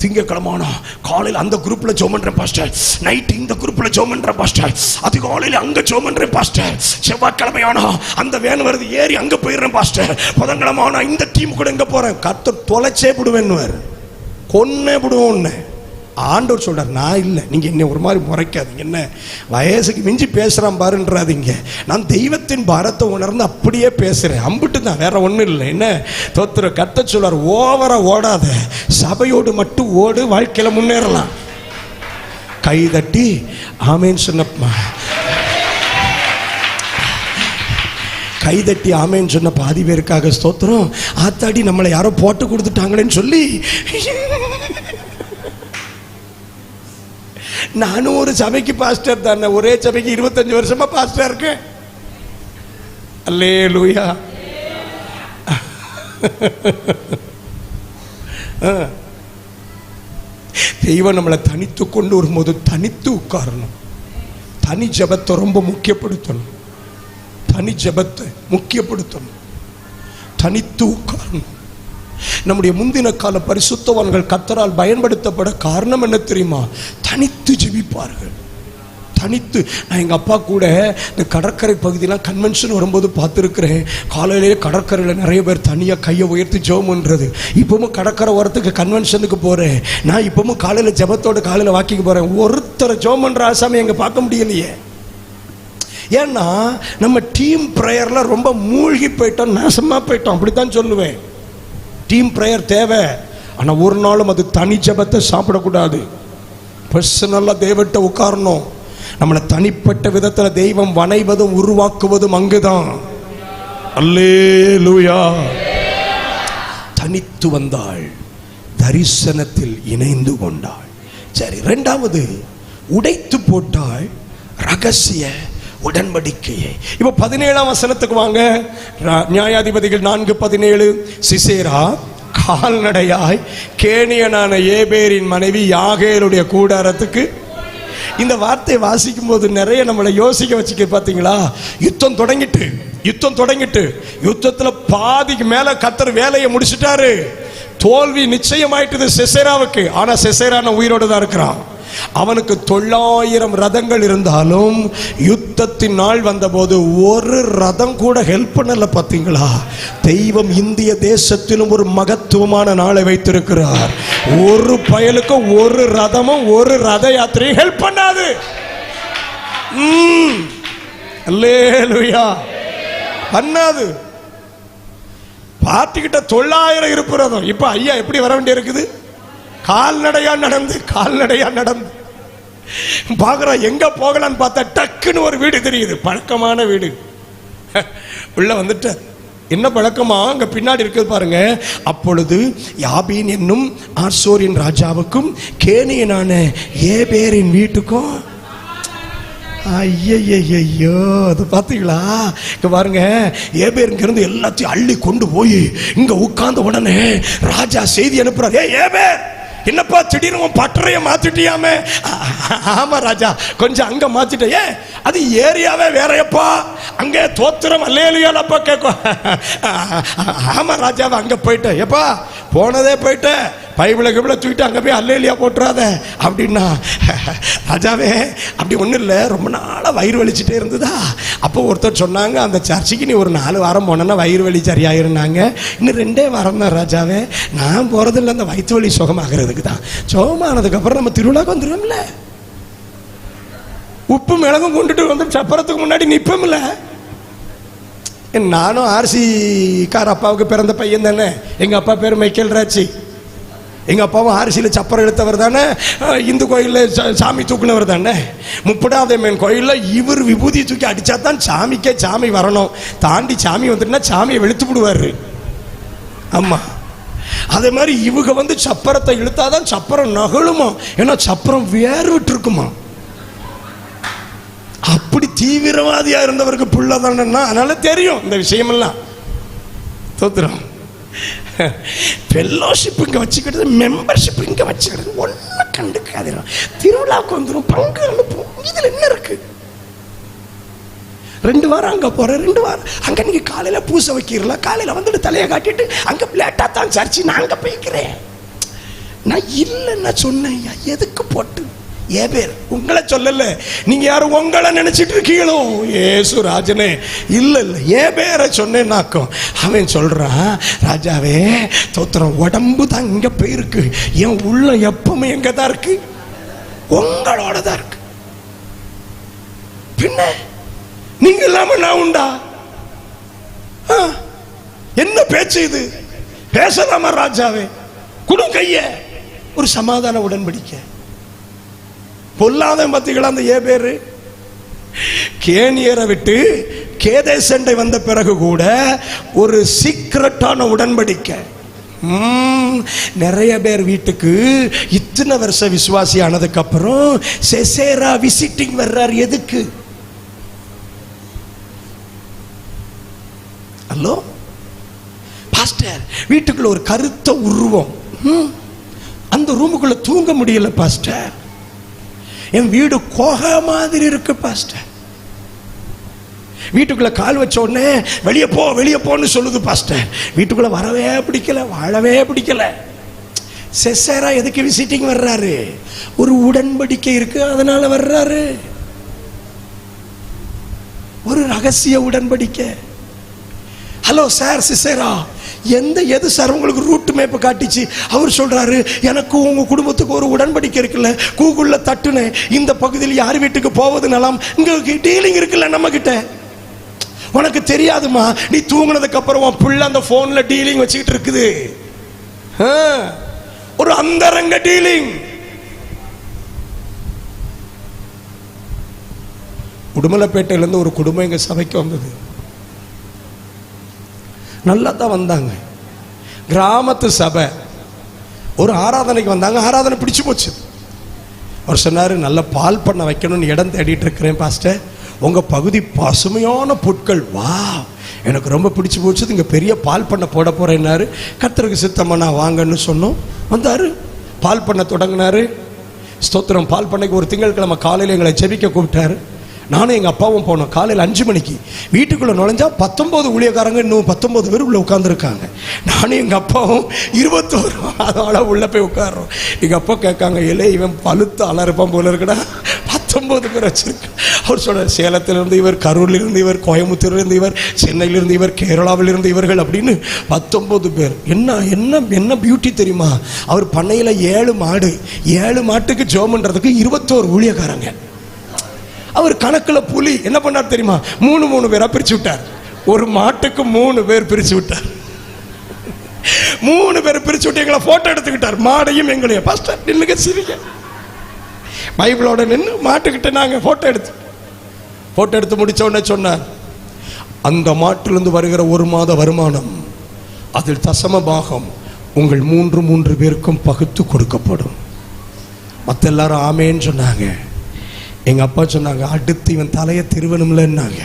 திங்கக்கிழமானா காலையில் அந்த குரூப்ல ஜெபம் பண்றேன் பாஸ்டர், நைட் இந்த குரூப்ல ஜெபம் பண்றேன் பாஸ்டர், அது காலையில் அங்க ஜெபம் பண்றேன் பாஸ்டர், செவ்வாய்க்கிழமையானா அந்த வேன் வருது ஏறி அங்க போயிடுறேன் பாஸ்டர், புதன்கிழமையானா இந்த டீம் கூட எங்க போறேன். கர்த்தர் தொலைச்சே விடுவேன்னு கொன்னே விடுவோன்னு ஆண்டவர் சொல்றார். நான் இல்லை, நீங்க என்ன ஒரு மாதிரி முறைக்காதீங்க, என்ன வயசுக்கு மிஞ்சி பேசுறான் பாருன்றாதீங்க. நான் தெய்வத்தின் பாரத்தை உணர்ந்து அப்படியே பேசுறேன், அம்பிட்டு தான், வேற ஒன்றும் இல்லை. என்ன தோத்துற கர்த்தர் சொல்றார், ஓவரா ஓடாத, சபையோடு மட்டும் ஓடு, வாழ்க்கையில முன்னேறலாம். கை தட்டி ஆமேன்னு சொன்ன கைதட்டி ஆமேன்னு சொன்ன பாதி பேருக்காக ஸ்தோத்திரம். ஆத்தாடி நம்மளை யாரோ போட்டு கொடுத்துட்டாங்களேன்னு சொல்லி நானும் ஒரு சபைக்கு பாஸ்டர் தானே, ஒரே சபைக்கு 25 வருஷமா பாஸ்டர் இருக்கேன். அல்லேலூயா. தெய்வம் நம்மளை தனித்து கொண்டு வரும்போது தனித்து உட்காரணும். தனி ஜபத்தை ரொம்ப முக்கியப்படுத்தணும். தனி ஜபத்தை முக்கியப்படுத்தணும். தனித்து உட்காரணும். நம்முடைய முந்தின கால பரிசுத்தவான்கள் கர்த்தரால் பயன்படுத்தப்பட காரணம் என்ன தெரியுமா? தனித்து ஜெபிப்பார்கள். தனித்து. நான் எங்கள் அப்பா கூட இந்த கடற்கரை பகுதியெலாம் கன்வென்ஷன் வரும்போது பார்த்துருக்குறேன். காலையிலேயே கடற்கரையில் நிறைய பேர் தனியாக கையை உயர்த்தி ஜெபம் பண்ணுறது. இப்போவும் கடற்கரை ஓரத்துக்கு கன்வென்ஷனுக்கு போகிறேன். நான் இப்போவும் காலையில் ஜெபத்தோடு காலையில் வாக்கிங் போகிறேன். ஒருத்தரை ஜெபம் பண்ணுற ஆசாமி எங்கே பார்க்க முடியலையே. ஏன்னா நம்ம டீம் ப்ரேயரில் ரொம்ப மூழ்கி போயிட்டோம், நாசமாக போயிட்டோம், அப்படித்தான் சொல்லுவேன். டீம் ப்ரேயர் தேவை, ஆனால் ஒரு நாளும் அது தனி ஜெபத்தை சாப்பிடக்கூடாது. பர்சனலாக தெய்வத்தை உட்காரணும். நம்மளை தனிப்பட்ட விதத்தில் தெய்வம் வணைவதும் உருவாக்குவதும் அங்குதான். அல்லேலூயா. தனித்து வந்தாள், தரிசனத்தில் இணைந்து கொண்டாள். சரி, இரண்டாவது உடைத்து போட்டாள் ரகசிய உடன்படிக்கையை. இப்ப 17ஆம் வசனத்துக்கு வாங்க. நியாயாதிபதிகள் 4:17. சிசேரா கால்நடையாய் கேனியனான ஏபேரின் மனைவி யாகேலுடைய கூடாரத்துக்கு. இந்த வார்த்தை வாசிக்கும் போது நிறைய நம்மளை யோசிக்க வச்சுக்க. பார்த்தீங்களா, யுத்தம் தொடங்கிட்டு யுத்தத்துல பாதிக்கு மேல கர்த்தர் வேலையை முடிச்சிட்டாரு. தோல்வி நிச்சயமாயிட்டது சிசேராவுக்கு. ஆனா சிசேரான உயிரோடு தான் இருக்கிறான். அவனுக்கு 900 ரதங்கள் இருந்தாலும் யுத்தத்தின் நாள் வந்தபோது ஒரு ரதம் கூட ஹெல்ப் பண்ணல. பார்த்தீங்களா, தெய்வம் இந்திய தேசத்திலும் ஒரு மகத்துவமான நாளை வைத்திருக்கிறார். ஒரு பயலுக்கு ஒரு ரதமும் ஒரு ரத யாத்திரையும் ஹெல்ப் பண்ணாது. அல்லேலூயா. பண்ணாது. பார்த்துக்கிட்ட 900 இருப்பு ரதம். இப்ப ஐயா எப்படி வர வேண்டிய இருக்குது? கால்நடையா நடந்து பாக்குறோம். எங்க போகலான்னு பார்த்தா டக்குன்னு ஒரு வீடு தெரியுது, பழக்கமான வீடு. உள்ள வந்துட்டு என்ன பழக்கமா அங்க பின்னாடி இருக்குது பாருங்க. அப்பொழுது யாபீன் என்னும் ஆசோரின் ராஜாவுக்கும் கேனியனான ஏபேரின் வீட்டுக்கும். ஐயோ, அது பாத்தீங்களா? இங்க பாருங்க, ஏபேருங்க இருந்து எல்லாத்தையும் அள்ளி கொண்டு போய் இங்க உட்கார்ந்த உடனே ராஜா செய்தி அனுப்புறாரு. ஏபேர், என்னப்பா திடீர்னு பட்டறைய மாத்திட்டியாமே? ஆமா ராஜா, கொஞ்சம் அங்க மாத்திட்டே. அது ஏரியாவே வேறையப்பா, அங்கே தோத்திரம் அல்லேலூயாலப்பா கேட்கும். ஆமா ராஜாவை அங்க போயிட்டேன். எப்பா போனதே போயிட்டேன், பைபிளை தூக்கிட்டு அங்கே போய் அல்லேலியா போட்டுறாத அப்படின்னா. ராஜாவே அப்படி ஒன்றும் இல்லை, ரொம்ப நாளாக வயிறு வலிச்சுட்டே இருந்ததா. அப்போ ஒருத்தர் சொன்னாங்க, அந்த சர்ச்சுக்கு நீ ஒரு 4 வாரம் போனேன்னா வயிறு வலி சரியாயிருந்தாங்க. இன்னும் 2 வாரம் தான் ராஜாவே. நான் போகிறதில்ல அந்த வயிற்று வலி சுகமாகிறதுக்கு தான். சுகமானதுக்கப்புறம் நம்ம திருவிழாக்கு வந்துடுவோம்ல, உப்பு மிளகும் கொண்டுட்டு வந்து சப்பரத்துக்கு முன்னாடி நிற்போம்ல. நானும் ஆர்சி கார் அப்பாவுக்கு பிறந்த பையன் தானே. எங்கள் அப்பா பேர் மைக்கேல் ராச்சி. எங்கள் அப்பாவும் ஆர்சியில் சப்பரம் எடுத்தவர் தானே. இந்து கோயிலில் சாமி தூக்குனவர் தானே. 30வது மேன் கோயிலில் இவர் விபூதி தூக்கி அடித்தா தான் சாமிக்கே சாமி வரணும். தாண்டி சாமி வந்துட்டுனா சாமியை வெளுத்து விடுவார். ஆமாம், அதே மாதிரி இவங்க வந்து சப்பரத்தை இழுத்தாதான் சப்பரம் நகழுமா. ஏன்னா சப்பரம் வேறு விட்டு இருக்குமா. அப்படி தீவிரவாதியா இருந்தவருக்கு புள்ள தானேன்னா அதனால தெரியும் இந்த விஷயமெல்லாம். தோத்துறோம். ஃபெல்லோஷிப் இங்கே வச்சுக்கிட்டது, மெம்பர்ஷிப் இங்கே வச்சுக்கிறது ஒன்றும் கண்டுக்காது. திருவிழாவுக்கு வந்துடும், பங்கு அனுப்பும். இதில் என்ன இருக்கு? 2 வாரம் அங்கே போகிறேன், 2 வாரம் அங்கே. நீங்கள் காலையில் பூசை வைக்கிறல, காலையில் வந்துட்டு தலையை காட்டிட்டு அங்கே லேட்டாக தான் சர்ச்சு, நான் அங்கே போய்க்கிறேன். நான் இல்லைன்னா சொன்னேன், எதுக்கு போட்டு ஏன் பேர் உங்களை சொல்லல, நீங்க யாரும் உங்களை நினைச்சிட்டு இருக்கீங்களோ? ஏசு ராஜனே இல்ல இல்ல, ஏன் பேரை சொன்னேன்னாக்கும். அவன் சொல்றான், ராஜாவே தோத்திரம், உடம்பு தான் இங்க போயிருக்கு, என் உள்ள எப்பவுமே எங்க தான் இருக்கு, உங்களோட தான் இருக்கு. பின்ன நீங்க இல்லாம நான் உண்டா? என்ன பேச்சு இது? பேசலாமா ராஜாவே? குடும் கைய. ஒரு சமாதான உடன்படிக்கை. பொல்லாத பத்திகள் அந்த ஏபேரு கேனியரை விட்டு கேதேசண்டை வந்த பிறகு கூட ஒரு சீக்ரெட்டான உடன்படிக்கை. நிறைய பேர் வீட்டுக்கு இத்தனை வருஷம் விசுவாசி ஆனதுக்கு அப்புறம் செசேரா விசிட்டிங் வர்றார். எதுக்கு? ஹலோ பாஸ்டர், வீட்டுக்குள்ள ஒரு கருத்த உருவம், அந்த ரூமுக்குள்ள தூங்க முடியல பாஸ்டர், என் வீடு கோகை மாதிரி இருக்கு பாஸ்டர். வீட்டுக்குள்ள கால் வச்ச உடனே வெளியே போ வெளியே போன்னு சொல்லுது பாஸ்டர். வீட்டுக்குள்ள வரவே பிடிக்கல, வாழவே பிடிக்கல. செசேரா எதுக்கு விசிட்டிங் வர்றாரு? ஒரு உடன்படிக்கை இருக்கு, அதனால வர்றாரு. ஒரு ரகசிய உடன்படிக்கை. ஹலோ சார், சிசேரா எது சார் உங்களுக்கு ரூட் மேப் காட்டிச்சு? அவர் சொல்றாரு, எனக்கு உங்க குடும்பத்துக்கு ஒரு உடன்படிக்கை இருக்குல்ல, கூகுள்ல தட்டுனேன், இந்த பகுதியில் யார் வீட்டுக்கு போவதுனாலாம் இங்க டீலிங் இருக்குல்ல நம்ம கிட்ட. உனக்கு தெரியாதுமா, நீ தூங்கினதுக்கு அப்புறம் உன் பிள்ளை அந்த போன்ல டீலிங் வச்சுக்கிட்டு இருக்குது, ஒரு அந்தரங்க டீலிங். உடுமலைப்பேட்டையில இருந்து ஒரு குடும்பம் எங்க சபைக்கு வந்தது. நல்லா தான் வந்தாங்க, கிராமத்து சபை. ஒரு ஆராதனைக்கு வந்தாங்க, ஆராதனை பிடிச்சு போச்சு. அவர் சொன்னார், நல்ல பால் பண்ண வைக்கணும்னு இடம் தேடிட்டு இருக்கிறேன் பாஸ்டர், உங்கள் பகுதி பசுமையான பொருட்கள், வா எனக்கு ரொம்ப பிடிச்சி போச்சு, இங்கே பெரிய பால் பண்ண போட போகிறேன்னாரு. கர்த்தருக்கு சித்தம்மா வாங்கன்னு சொன்னோம். வந்தார், பால் பண்ண தொடங்கினார். ஸ்தோத்திரம். பால் பண்ணைக்கு ஒரு திங்கட்கிழமை காலையில் எங்களை ஜெபிக்க கூப்பிட்டாரு. நானும் எங்கள் அப்பாவும் போனோம். காலையில் 5 மணிக்கு வீட்டுக்குள்ளே நுழைஞ்சா 19 ஊழியக்காரங்க, இன்னும் 19 பேர் உள்ளே உட்காந்துருக்காங்க. நானும் எங்கள் அப்பாவும் 21 அதோட உள்ளே போய் உட்காடுறோம். எங்கள் அப்பா கேட்காங்க, இல்லை இவன் பழுத்து அலறுப்பான் போல இருக்குடா, 19 பேர் வச்சிருக்கு. அவர் சொல்கிறார், சேலத்திலிருந்து இவர், கரூர்லேருந்து இவர், கோயம்புத்தூர்லேருந்து இவர், சென்னையிலிருந்து இவர், கேரளாவிலிருந்து இவர்கள் அப்படின்னு 19 பேர். என்ன என்ன என்ன பியூட்டி தெரியுமா? அவர் பண்ணையில் 7 மாடு, 7 மாட்டுக்கு ஜெபம் பண்ணுறதுக்கு 21 ஊழியக்காரங்க. அவர் கணக்குல புலி என்ன பண்ணார் தெரியுமா? 3 பேரா பிரிச்சு விட்டார். ஒரு மாட்டுக்கு 3 பேர் பிரிச்சு விட்டார். 3 பேர் பிரிச்சு விட்டு எங்களை போட்டோ எடுத்துக்கிட்டார், மாடையும் எங்களையும். பாஸ்டர் நில்லுங்க, சிரிங்க. பைபிளோட நின்று மாட்டுக்கிட்ட நாங்க போட்டோ எடுத்து முடிச்ச உடனே சொன்னார், அந்த மாட்டிலிருந்து வருகிற 1 மாத வருமானம், அதில் தசம பாகம் உங்கள் 3 பேருக்கும் பகுத்து கொடுக்கப்படும். மற்ற எல்லாரும் ஆமேன்னு சொன்னாங்க. எங்க அப்பா சொன்னாங்க, அடுத்து இவன் தலையை திருவணும்லன்னாங்க.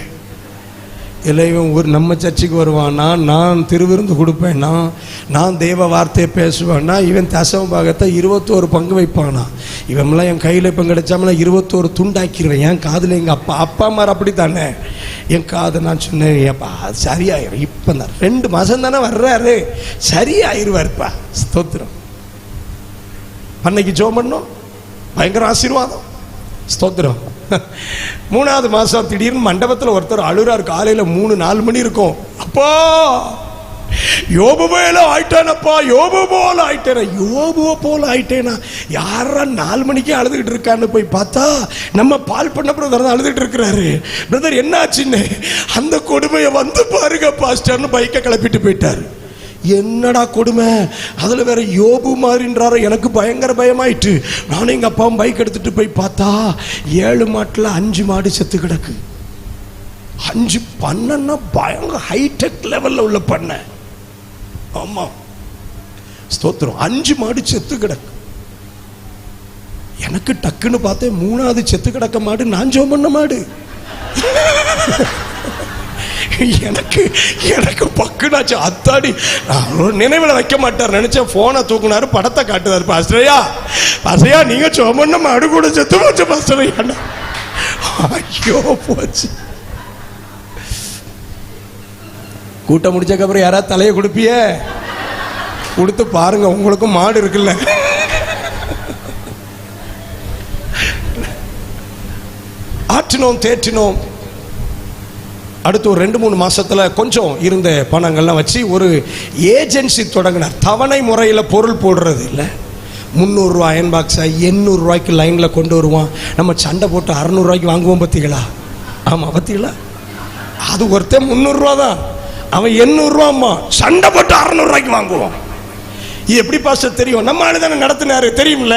இல்லை இவன் நம்ம சர்ச்சுக்கு வருவானா, நான் திருவிருந்து கொடுப்பேன்னா, நான் தேவ வார்த்தையை பேசுவேன்னா, இவன் தசம பாகத்தை 21 பங்கு வைப்பானா, இவன்லாம் என் கையில் இப்போ கிடைச்சாமனா 21 துண்டாக்கிடுவேன். என் காதில் எங்கள் அப்பா அம்மார் அப்படி தானே, என் காது. நான் சொன்னேன், ஏப்பா சரியாயிரும், இப்போ தான் 2 மாதம் தானே வர்றாரு, சரியாயிருவாருப்பா. ஸ்தோத்திரம். அன்னைக்கு ஜெபம் பண்ணோம், பயங்கர ஆசீர்வாதம். ஸ்தோத்திரம். 3வது மாசம் திடீர்னு மண்டபத்தில் ஒருத்தர் அழுறாரு. காலையில் 3-4 மணி இருக்கும். அப்பா யோபு போல ஆயிட்டானப்பா, யோபு போல ஆயிட்டேனா. யோபுவை போல ஆயிட்டேனா? யாரா 4 மணிக்கே அழுதுகிட்டு இருக்கான்னு போய் பார்த்தா நம்ம பால் பண்ண பிரதர் தான் அழுதுகிட்டு இருக்கிறாரு. பிரதர் என்ன ஆச்சுன்னு, அந்த கொடுமையை வந்து பாருங்க பாஸ்டர்னு பைக்கை கிளப்பிட்டு போயிட்டாரு. என்னடா கொடுமை, அதில் வேற யோபு மாதிரின்றாரு. எனக்கு பயங்கர பயமாயிட்டு நானும் எங்கள் அப்பாவும் பைக் எடுத்துட்டு போய் பார்த்தா 7 மாட்டில் 5 மாடு செத்து கிடக்கு. 5 பண்ணன்னா பயங்கர ஹைடெக் லெவலில் உள்ள பண்ண. ஆமா ஸ்தோத்திரம். 5 மாடு செத்து கிடக்கு. எனக்கு டக்குன்னு பார்த்தேன், 3வது செத்து கிடக்க மாடு நான் ஜெபம் பண்ண மாடு. எனக்கு பக்குனாச்சு. அத்தாடி, நினைவில் வைக்க மாட்டார் நினைச்சேன். போனை தூக்குனாரு, படத்தை காட்டுவாரு. பாஸ்டரையா நீங்க சொன்ன மாடு கூட செத்து போச்சு பாஸ்டரையா. ஐயோ போச்சு. கூட்டம் முடிச்சக்கப்புறம் யாராவது தலையை கொடுப்பிய? கொடுத்து பாருங்க, உங்களுக்கும் மாடு இருக்குல்ல. ஆற்றினோம், தேற்றினோம். அடுத்து ஒரு 2-3 மாசத்துல கொஞ்சம் இருந்த பணங்கள்லாம் வச்சு ஒரு ஏஜென்சி தொடங்கினார். தவணை முறையில் பொருள் போடுறது இல்லை. 300 ரூபா அயன் பாக்ஸை 800 ரூபாய்க்கு லைனில் கொண்டு வருவான். நம்ம சண்டை போட்டு 600 ரூபாய்க்கு வாங்குவோம். பார்த்தீங்களா? ஆமாம், பார்த்தீங்களா? அது ஒருத்தன் 300 ரூபா தான், அவன் 800 ரூபாம்மா. சண்டை போட்டு 600 ரூபாய்க்கு வாங்குவோம். இது எப்படி பாஸ்டர் தெரியும்? நம்ம ஆளு தானே நடத்தினாரு, தெரியும்ல.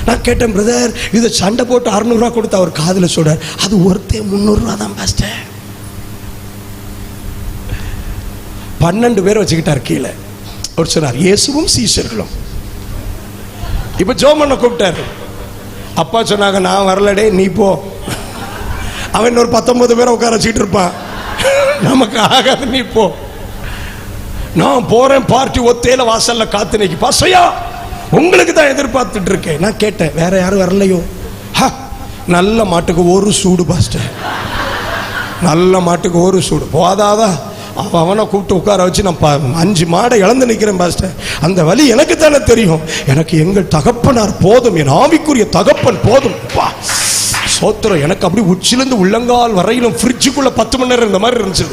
நான் கேட்டேன், பிரதர் இதை சண்டை போட்டு 600 ரூபா கொடுத்து அவர் காதில் சொல்ற, அது ஒருத்தே 300 ரூபா தான் பாஸ்டர். 12 பேர் வச்சுக்கிட்டார் கீழே. அவர் சொன்னார், இயேசுவும் சீஷர்களும். இப்ப ஜோமண்ண கூப்பிட்டாரு. அப்பா சொன்னாங்க, நான் வரலடே, நீ போ. அவன் ஒரு 19 பேரை உட்கார வச்சுக்கிட்டு இருப்பான். நமக்கு ஆகாது, நீ போ. நான் போறேன். பார்ட்டி ஒத்தையில வாசல்ல காத்து நிக்கி, பாசையா உங்களுக்கு தான் எதிர்பார்த்துட்டு இருக்கேன். நான் கேட்டேன், வேற யாரும் வரலையோ? நல்ல மாட்டுக்கு ஒரு சூடு பாஸ்டர், நல்ல மாட்டுக்கு ஒரு சூடு போதாதா? அவனை கூப்பிட்டு உட்கார வச்சு நான் 5 மாடை இழந்து நிற்கிறேன் பாஸ்டர். அந்த வழி எனக்கு தானே தெரியும். எனக்கு எங்கள் தகப்பனார் போதும், என் ஆவிக்குரிய தகப்பன் போதும். சோத்திரம். எனக்கு அப்படி உச்சிலிருந்து உள்ளங்கால் வரையிலும் ஃப்ரிட்ஜுக்குள்ள 10 மணி நேரம் இருந்த மாதிரி இருந்துச்சு.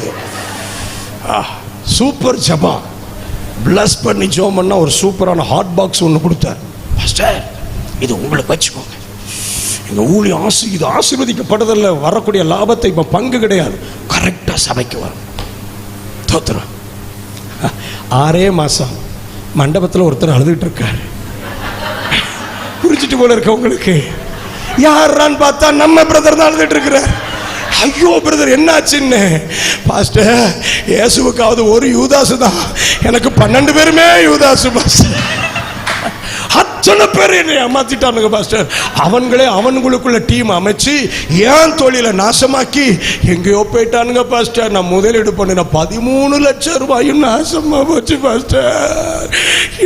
சூப்பர் ஜபா. பிளஸ் பண்ணி ஜோம் பண்ணா ஒரு சூப்பரான ஹாட் பாக்ஸ் ஒன்று கொடுத்தார். பாஸ்டர் இது உங்களுக்கு வச்சுக்கோங்க, எங்க ஊழியம் இது ஆசீர்வதிக்கப்பட்டதில்ல, வரக்கூடிய லாபத்தை இப்போ பங்கு கிடையாது, கரெக்டாக சபைக்கு வரும். தோத்திரம். 6 மாசம் மண்டபத்தில் ஒருத்தர் அழுதுகிட்டு இருக்காரு. புரிஞ்சிட்டு போல இருக்க உங்களுக்கு. யாரான்னு பார்த்தா நம்ம பிரதர் தான் அழுதுட்டு இருக்கிறார். ஐயோ பிரதர் என்னாச்சுன்னு. பாஸ்டர் இயேசுவுக்காவது ஒரு யூதாசு தான், எனக்கு 12 பேருமே யூதாசு பாஸ்டர். அத்தனை பேர் என்னை ஏமாத்திட்டானுங்க பாஸ்டர். அவன்களே அவனுங்களுக்குள்ள டீம் அமைச்சு ஏன் தொழிலை நாசமாக்கி எங்கேயோ போயிட்டானுங்க பாஸ்டர். நான் முதலீடு பண்ணின 13 லட்சம் ரூபாயும் நாசமா போச்சு பாஸ்டர்.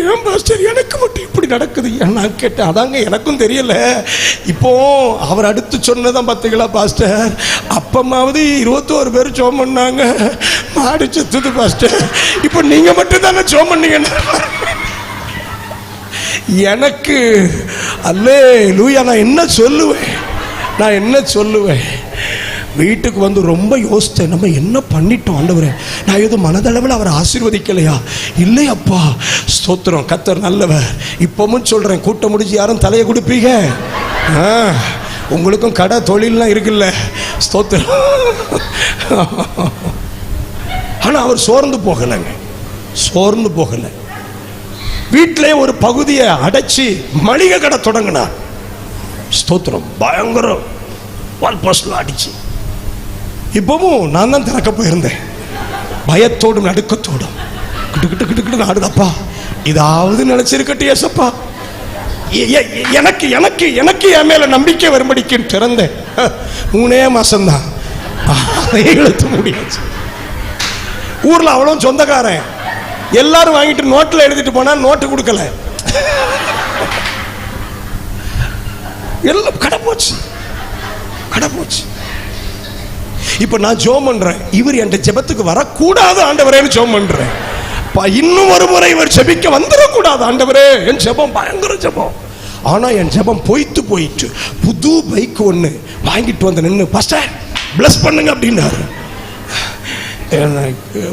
ஏன் பாஸ்டர் எனக்கு மட்டும் இப்படி நடக்குது? நான் கேட்டேன், அதாங்க எனக்கும் தெரியல. இப்போ அவர் அடுத்து சொன்னதான் பார்த்தீங்களா பாஸ்டர், அப்பமாவது 21 பேர் ஜோம் பண்ணாங்க, மாடு செத்துது பாஸ்டர். இப்போ நீங்க மட்டும் தானே ஜோம் பண்ணீங்க. எனக்கு அல்லேலூயா. நான் என்ன சொல்லுவேன்? வீட்டுக்கு வந்து ரொம்ப யோசித்தேன், நம்ம என்ன பண்ணிட்டோம் ஆண்டவரே? நான் எதுவும் மனதளவில் அவரை ஆசீர்வதிக்கலையா? இல்லையப்பா, ஸ்தோத்திரம். கர்த்தர் நல்லவர். இப்பவும் சொல்றேன், கூட்டம் முடிச்சு யாரும் தலையை கொடுப்பீங்க? உங்களுக்கும் கடை தொழில்லாம் இருக்குல்ல, ஸ்தோத்திரம். ஆனா அவர் சோர்ந்து போகலை. வீட்டிலே ஒரு பகுதியை அடைச்சி மளிகை கடை தொடங்கினார். ஸ்தோத்திரம். பயங்கரம். அடிச்சு இப்பவும் நான் தான் திறக்க போயிருந்தேன், பயத்தோடும் நடுக்கத்தோடும். கிட்டு நாடுதப்பா, இதாவது நினைச்சிருக்கட்டு ஏசப்பா, எனக்கு எனக்கு எனக்கு என் மேல நம்பிக்கை வரும்படிக்கு திறந்தேன். 3 மாசம்தான் இழுத்து முடியாச்சு. ஊர்ல அவ்வளவு சொந்தக்காரன் எல்லாரும் வாங்கிட்டு நோட்டில் எழுதிட்டு போனா நோட்டு கொடுக்கல, எல்லாம் கடை போச்சு. இப்ப நான் ஜோம் பண்றேன், இவர் என் ஜெபத்துக்கு வரக்கூடாது ஆண்டவரேன்னு ஜோம் பண்றேன். இன்னும் ஒரு முறை இவர் ஜெபிக்க வந்துடக்கூடாது ஆண்டவரே. என் ஜெபம் பயங்கர ஜெபம். ஆனா என் ஜெபம் போயிட்டு புது பைக் ஒண்ணு வாங்கிட்டு வந்து நின்று, பாஸ்டர் பிளஸ் பண்ணுங்க அப்படின்னாரு.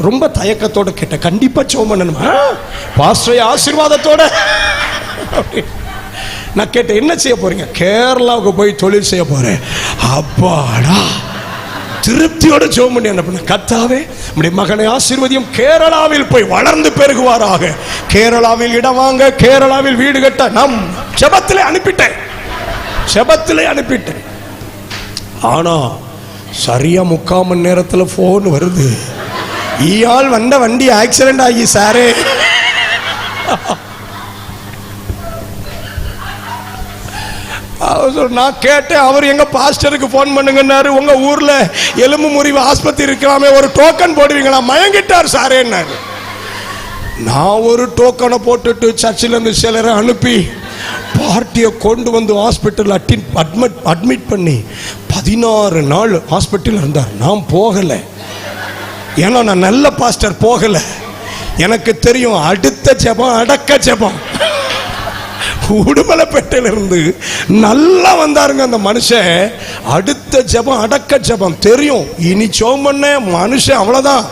ரொம்ப தயக்கத்தோட கேட்டேன், கண்டிப்பா ஜெபம் பண்ணணுமா பாஸ்டர் ஆசீர்வாதத்தோட? நான் கேட்டேன், என்ன செய்ய போறீங்க? கேரளாவுக்கு போய் தொழில் செய்ய போறேன். அப்பாடா, திருப்தியோட ஜெபம் பண்ணி என்ன? கர்த்தாவே நம்முடைய மகனை ஆசீர்வதியும், கேரளாவில் போய் வளர்ந்து பெருகுவாராக, கேரளாவில் இடம் வாங்க, கேரளாவில் வீடு கட்ட நம் ஜெபத்திலே அனுப்பிட்டேன். ஆனா சரியா 3/4 மணி நேரத்தில் போன் வருது, ஈயால் வந்த வண்டி ஆக்சிடென்ட் ஆகி சாரே. நான் கேட்டேன், அவர் எங்க பாஸ்டருக்கு போன் பண்ணுங்கன்னாரு, உங்க ஊர்ல எலும்பு முறிவு ஆஸ்பத்திரி இருக்கலாமே, ஒரு டோக்கன் போடுவீங்களா? மயங்கிட்டார் சாரேன்னாரு. நான் ஒரு டோக்கனை போட்டுட்டு சர்ச்சில் இருந்து சிலரை அனுப்பி பார்ட்டியை கொண்டு வந்து ஹாஸ்பிட்டல் அட்மிட் பண்ணி 16 நாள் ஹாஸ்பிட்டல் இருந்தார். நான் போகலை. ஏன்னா நான் நல்ல பாஸ்டர் போகல, எனக்கு தெரியும் அடுத்த ஜெபம் அடக்க ஜெபம். உடுமலைப்பேட்டையிலிருந்து நல்லா வந்தாருங்க அந்த மனுஷன். அடுத்த ஜெபம் அடக்க ஜெபம் தெரியும். இனி ஜெபம் பண்ண மனுஷன் அவ்வளவுதான்.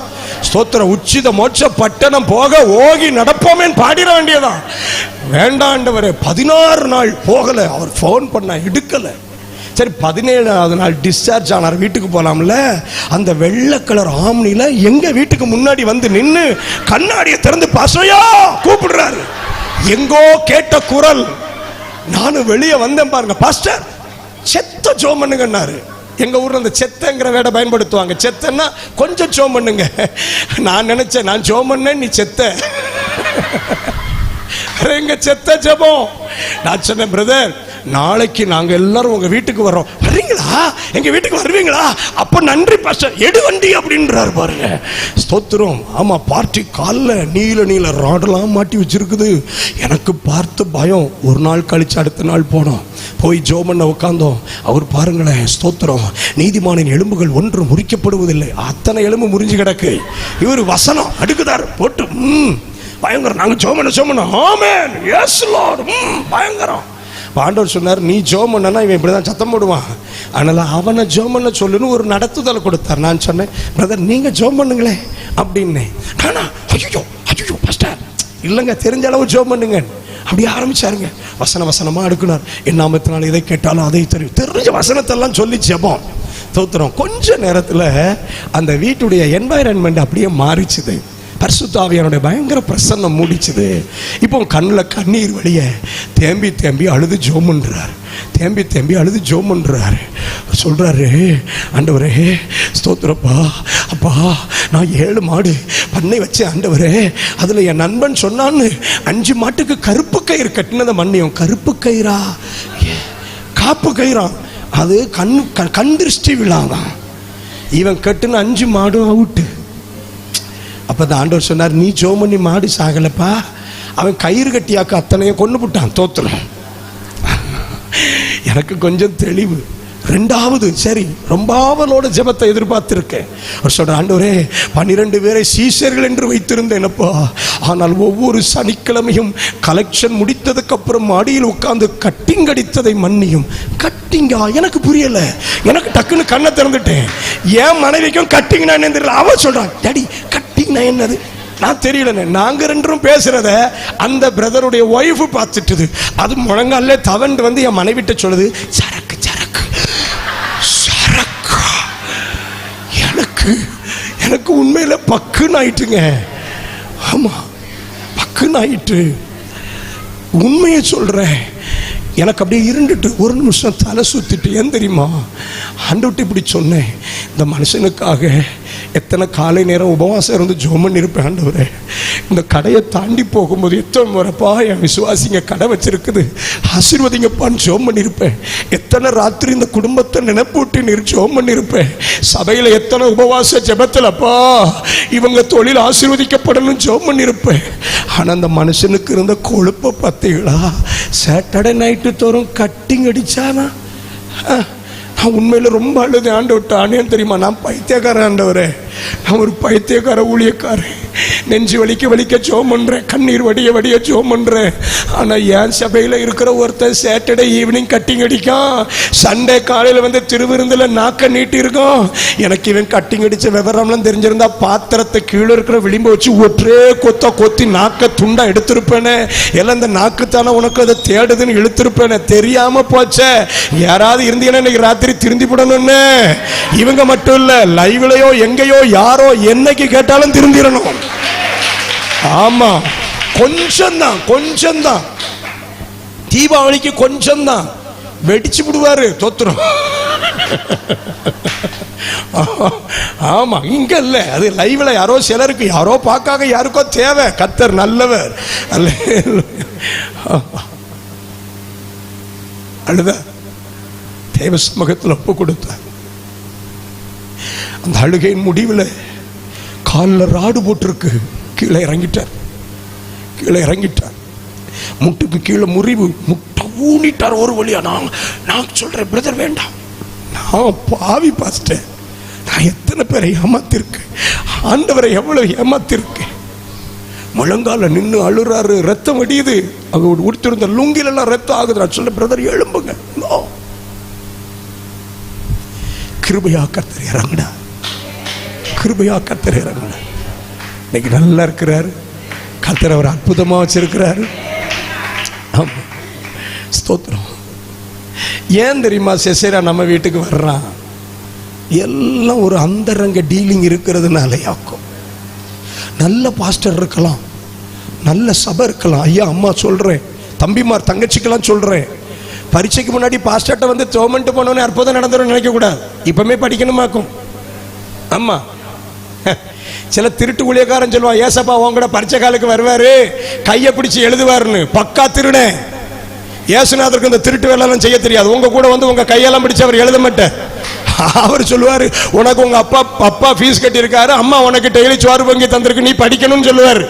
ஸ்தோத்திரம். உச்சித மோட்ச பட்டணம் போக ஓகி நடப்போமேன்னு பாடிட வேண்டியதான். வேண்டாண்டவரே 16 நாள் போகல. அவர் போன் பண்ண எடுக்கல. சரி 17ஆவது நாள் டிஸ்சார்ஜ் ஆனார். வீட்டுக்கு போலாம்ல. அந்த வெள்ளை கலர் ஆம்னில எங்க வீட்டுக்கு முன்னாடி வந்து நின்னு கண்ணாடியை திறந்து பாசையா கூப்பிடுறாரு. எங்கோ கேட்ட குரல். நானும் வெளியே வந்தேன் பாருங்க. பாஸ்டர் செத்த ஜோம் பண்ணுங்கன்னாரு. எங்க ஊர்ல அந்த செத்தங்கிற வேட பயன்படுத்துவாங்க. செத்தன்னா கொஞ்சம் ஜோம் பண்ணுங்க. நான் நினைச்சேன் நான் ஜோம் பண்ணேன், நீ செத்த. எங்க செத்த ஜெபம். நான் சொன்னேன், பிரதர் நாளைக்கு நாங்க எல்லாரும் உங்க வீட்டுக்கு வர்றோம், வர்றீங்களா? எங்க வீட்டுக்கு வருவீங்களா? அப்ப நன்றி பாஸ்டர், எடு வண்டி அப்படின்றாரு பாருங்க. ஸ்தோத்திரம். ஆமா, பார்ட்டி காலில் நீல நீல ராடெல்லாம் மாட்டி வச்சிருக்குது. எனக்கு பார்த்து பயம். ஒரு நாள் கழிச்சு அடுத்த நாள் போனோம். போய் ஜெபம் பண்ண உட்கார்ந்தோம். அவர் பாருங்களேன், ஸ்தோத்திரம், நீதிமானின் எலும்புகள் ஒன்று முறிக்கப்படுவதில்லை, அத்தனை எலும்பு முறிஞ்சு கிடக்கு. இவர் வசனம் அடுக்குதார் போட்டு பயங்கரம். நாங்க ஜெபம் பண்ண ஆமென் எஸ் லார்ட் பயங்கரம். ஆண்டவர் சொன்னார், நீ ஜெபம் பண்ணனா இவன் இப்படிதான் சத்தம் போடுவான், அதனால அவனை ஜெபம் பண்ண சொல்லுன்னு ஒரு நடத்துதல் கொடுத்தார். நான் சொன்னேன், பிரதர் நீங்க ஜெபம் பண்ணுங்களேன் அப்படின்னு. ஆனா ஐயோ ஐயோ பாஸ்டர் இல்லைங்க, தெரிஞ்ச அளவு ஜெபம் பண்ணுங்க அப்படி ஆரம்பிச்சாருங்க. வசனமா அடுக்குனார். என் நாமத்தினால் இதை கேட்டாலும் அதை தெரிஞ்ச வசனத்தெல்லாம் சொல்லி ஜெபம். தோத்திரம். கொஞ்ச நேரத்தில் அந்த வீட்டுடைய என்வாயரன்மெண்ட் அப்படியே மாறிச்சுது. பரிசுத்த ஆவியானுடைய பயங்கர பிரசன்னம் மூடிச்சுது. இப்போ கண்ணில் கண்ணீர் வழிய தேம்பி தேம்பி அழுது ஜெபம் பண்றார். தேம்பி அழுது ஜெபம் பண்றாரு. சொல்றாரு, ஆண்டவரே ஸ்தோத்திரப்பா, அப்பா நான் 7 மாடு பண்ணை வச்சேன் ஆண்டவரே. அதுல என் நண்பன் சொன்னான்னு 5 மாட்டுக்கு கருப்பு கயிறு கட்டினத மண்ணியம். கருப்பு கயிறா? காப்பு கயிறா? அது கண் திருஷ்டி விழாதான். இவன் கட்டுன 5 மாடும் அவுட்டு. அப்ப அந்த ஆண்டவர் சொன்னார், நீ ஜெபம் பண்ணி மாடு சாகலப்பா, அவன் கயிறு கட்டியாக்க அத்தனையும் கொண்டு போட்டான். தோத்துறோம். எனக்கு கொஞ்சம் தெளிவு. 2வது சரி, ரொம்ப ஆவலோட ஜெபத்தை எதிர்பார்த்திருக்கேன். அவர் சொல்ற, ஆண்டவரே 12 பேரை சீஷர்கள் என்று வைத்திருந்தேனப்பா, ஆனால் ஒவ்வொரு சனிக்கிழமையும் கலெக்ஷன் முடித்ததுக்கு அப்புறம் மாடியில் உட்கார்ந்து கட்டிங் அடித்ததை மன்னியும். கட்டிங்கா? எனக்கு புரியல. எனக்கு டக்குன்னு கண்ணை திறந்துட்டேன். என் மனைவிக்கும் கட்டிங் நான் தெரியல. அவ சொல்றான், டாடி கட்டிங் என்னது நான் தெரியல. நாங்க 2 பேசுறத அந்த பிரதருடைய ஒய்ஃப் பார்த்துட்டுது. அது முழங்கால தவண்டு வந்து என் மனைவிட்ட சொல்லுது, சரக்கு சரக்கு சரக்கு. எனக்கு உண்மையில பக்குன்னு ஆயிட்டுங்க. ஆமா பக்குன்னு ஆயிட்டு. உண்மையை சொல்றேன். எனக்கு அப்படியே இருண்டுட்டு ஒரு நிமிஷம் தலை சுத்திட்டு. ஏன் தெரியுமா? ஆண்டவர்ட்ட இப்படி சொன்னேன், இந்த மனுஷனுக்காக எத்தனை காலை நேரம் உபவாசம் இருந்து ஜெபம் பண்ணிருப்பேன். ஆண்டவரே இந்த கடையை தாண்டி போகும்போது எத்தனை முறைப்பா என் விசுவாசிங்க கடை வச்சிருக்குது, ஆசீர்வதிங்கப்பான்னு ஜெபம் பண்ணிருப்பேன். எத்தனை ராத்திரி இந்த குடும்பத்தை நினைப்பூட்டி ஜெபம் பண்ணிருப்பேன். சபையில எத்தனை உபவாச ஜெபத்திலப்பா இவங்க தொழில் ஆசீர்வதிக்கப்படணும் ஜெபம் பண்ணிருப்பேன். ஆனா அந்த மனுஷனுக்கு இருந்த கொழுப்ப பார்த்தீங்களா? சாட்டர்டே நைட்டு தோறும் கட்டிங் அடிச்சானா? நான் உண்மையில ரொம்ப அழுது ஆண்டவர்ட்ட. ஆனேன்னு தெரியுமா? நான் பைத்தியக்காரன் ஆண்டவரே, நான் ஒரு பைத்தியக்கார ஊழியக்காரன். நெஞ்சு வலிக்க ஜெபம் பண்றேன், கண்ணீர் வடிய ஜெபம் பண்றேன். ஆனா என் சபையில இருக்கிற ஒருத்தர் சாட்டர்டே ஈவினிங் கட்டிங் அடிக்கான், சண்டே காலையில வந்து திருவிருந்துல நாக்க நீட்டி இருக்கும். எனக்கு இவன் கட்டிங் அடிச்ச விவரம்லாம் தெரிஞ்சிருந்தா பாத்திரத்தை கீழே இருக்கிற விளிம்பு வச்சு ஒற்றே கொத்தி நாக்க துண்டா எடுத்திருப்பேனே. எல்லாம் இந்த நாக்கு தானே உனக்கு அதை தேடுதுன்னு இழுத்திருப்பேனே. தெரியாம போச்சே. யாராவது இருந்தீங்கன்னா இன்னைக்கு ராத்திரி திருந்தி போடணும்னு. இவங்க மட்டும் இல்ல, லைவ்லயோ எங்கேயோ யாரோ என்னைக்கு கேட்டாலும் திருந்திடணும். ஆமா, கொஞ்சம் தான் தீபாவளிக்கு கொஞ்சம் தான் வெடிச்சு விடுவாரு. தோத்துரும். ஆமா, இங்க இல்ல, அது லைவ்ல யாரோ சிலருக்கு, யாரோ பார்க்காக யாருக்கோ தேவை. கர்த்தர் நல்லவர். அழுத தேவ சமூகத்தில் ஒப்பு கொடுத்தார். அந்த அழுகையின் முடிவில் காலில் ராடு போட்டிருக்கு. கீழே இறங்கிட்டார். முட்டுக்கு கீழே முறிவு. முட்டை ஊனிட்டார் ஒரு வழியா. நான் சொல்றேன், பிரதர் வேண்டாம், நான் பாவி பாஸ்டர், நான் எத்தனை பேரை ஏமாத்திருக்கேன். ஆண்டவரை எவ்வளவு ஏமாத்திருக்கேன். முழங்கால நின்று அழுறாரு, ரத்தம் வடியுது. அவர் உடுத்திருந்த லுங்கில எல்லாம் ரத்தம் ஆகுது. நான் சொல்ல, பிரதர் எழும்புங்க. கிருபையா கர்த்தர் இறங்கினா, கிருபையா கர்த்தர் இறங்கினா. இன்னைக்கு நல்லா இருக்கிறாரு. கர்த்தர் அவர் அற்புதமா வச்சிருக்கிறாரு. ஆமா, ஸ்தோத்திரம். ஏன் தெரியுமா சிசேரா நம்ம வீட்டுக்கு வர்றான்? எல்லாம் ஒரு அந்தரங்க டீலிங் இருக்கிறதுனாலயாக்கும். நல்ல பாஸ்டர் இருக்கலாம், நல்ல சபை இருக்கலாம். ஐயா அம்மா சொல்றேன், தம்பிமார் தங்கச்சிக்கெல்லாம் சொல்றேன், பரீட்சைக்கு முன்னாடி பாஸ்டர்ட்ட வந்து தோமன்ட்டு போனோன்னே அற்புதம் நடந்துடும் நினைக்க கூடாது. இப்பவுமே படிக்கணுமாக்கும். ஆமா, சில திருட்டு ஊழியக்காரன் சொல்லுவான், ஏசப்பா உன் கூட பரீட்சை காலுக்கு வருவாரு, கையை பிடிச்சி எழுதுவாருன்னு. பக்கா திருடே. ஏசுநாதருக்கு இந்த திருட்டு வேலையெல்லாம் செய்ய தெரியாது. உங்க கூட வந்து உங்க கையெல்லாம் பிடிச்சு அவர் எழுத மாட்டார். அவர் சொல்லுவாரு, உனக்கு உங்க அப்பா ஃபீஸ் கட்டி இருக்காரு, அம்மா உனக்கு டெய்லி சோறு பொங்கி தந்திருக்கு, நீ படிக்கணும்னு சொல்லுவார்.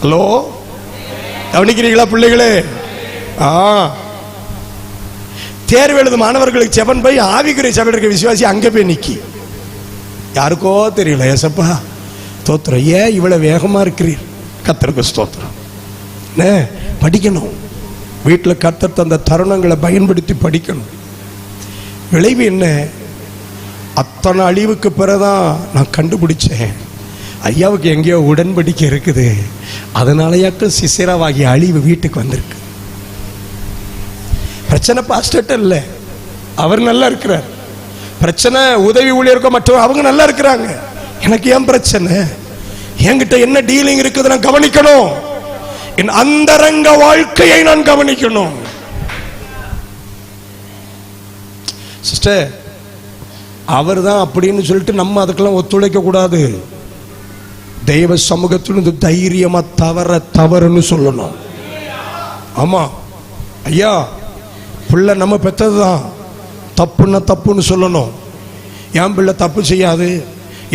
ஹலோ, கவனிக்கிறீங்களா பிள்ளைகளே? தேர்வு எழுதும் மாணவர்களுக்கு செவன் போய் ஆவிக்குறை சபையில் இருக்க விசுவாசி அங்கே போய் நிக்கி. யாருக்கோ தெரியல, ஏசப்பா ஸ்தோத்திரம், ஏன் இவ்வளவு வேகமா இருக்கிறீர்? கர்த்தருக்கு ஸ்தோத்திரம். படிக்கணும். வீட்டில் கர்த்தர் தந்த தருணங்களை பயன்படுத்தி படிக்கணும். விளைவு என்ன? அத்தனை அழிவுக்கு பிறகுதான் நான் கண்டுபிடிச்சேன், ஐயாவுக்கு எங்கேயோ உடன்படிக்கை இருக்குது. அதனாலயாக்கும் சிசேராவாகிய அழிவு வீட்டுக்கு வந்திருக்கு. பிரச்சனை பாஸ்டர்ட்ட இல்லை, அவர் நல்லா இருக்கிறார். பிரச்சனை உதவி ஊழியருக்கோ மற்றவங்க, அவங்க நல்லா இருக்கிறாங்க. எனக்கு ஏன் பிரச்சனை? என்கிட்ட என்ன டீலிங் இருக்குது நான் கவனிக்கணும். என் அந்தரங்க வாழ்க்கையை நான் கவனிக்கணும். சிஸ்டர், அவர் தான் அப்படின்னு சொல்லிட்டு நம்ம அதுக்கெல்லாம் ஒத்துழைக்க கூடாது. தெய்வ சமூகத்தில் தைரியமா தவறுன்னு சொல்லணும். ஆமா ஐயா, பிள்ளை நம்ம பெற்றதுதான், தப்புன்னா தப்புன்னு சொல்லணும். என் பிள்ளை தப்பு செய்யாது,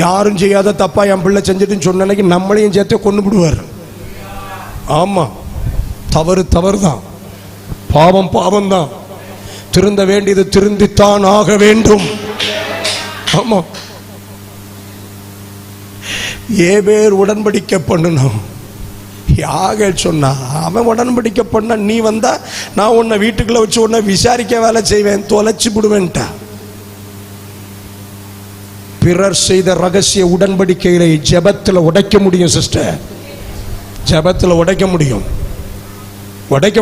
யாரும் செய்யாத தப்பா என் பிள்ளை செஞ்சுட்டுன்னு சொன்ன நம்மளையும் சேர்த்து கொண்டு விடுவார். ஆமா, தவறு தான், பாவம் தான். திருந்த வேண்டியது திருந்தித்தான் ஆக வேண்டும். ஆமா, ஏபேர் உடன்படிக்கை பண்ணணும். யாக சொன்னா அவன் உடன்படிக்கை பண்ண, நீ வந்தா நான் உன்னை வீட்டுக்குள்ள வச்சு உன்னை விசாரிக்க வேலை செய்வேன், தொலைச்சு விடுவேன்ட்டா. பிறர் செய்த ரகசிய உடன்படிக்கைகளை ஜெபத்தில் உடைக்க முடியும் சிஸ்டர். ஜெபத்தில் உடைக்க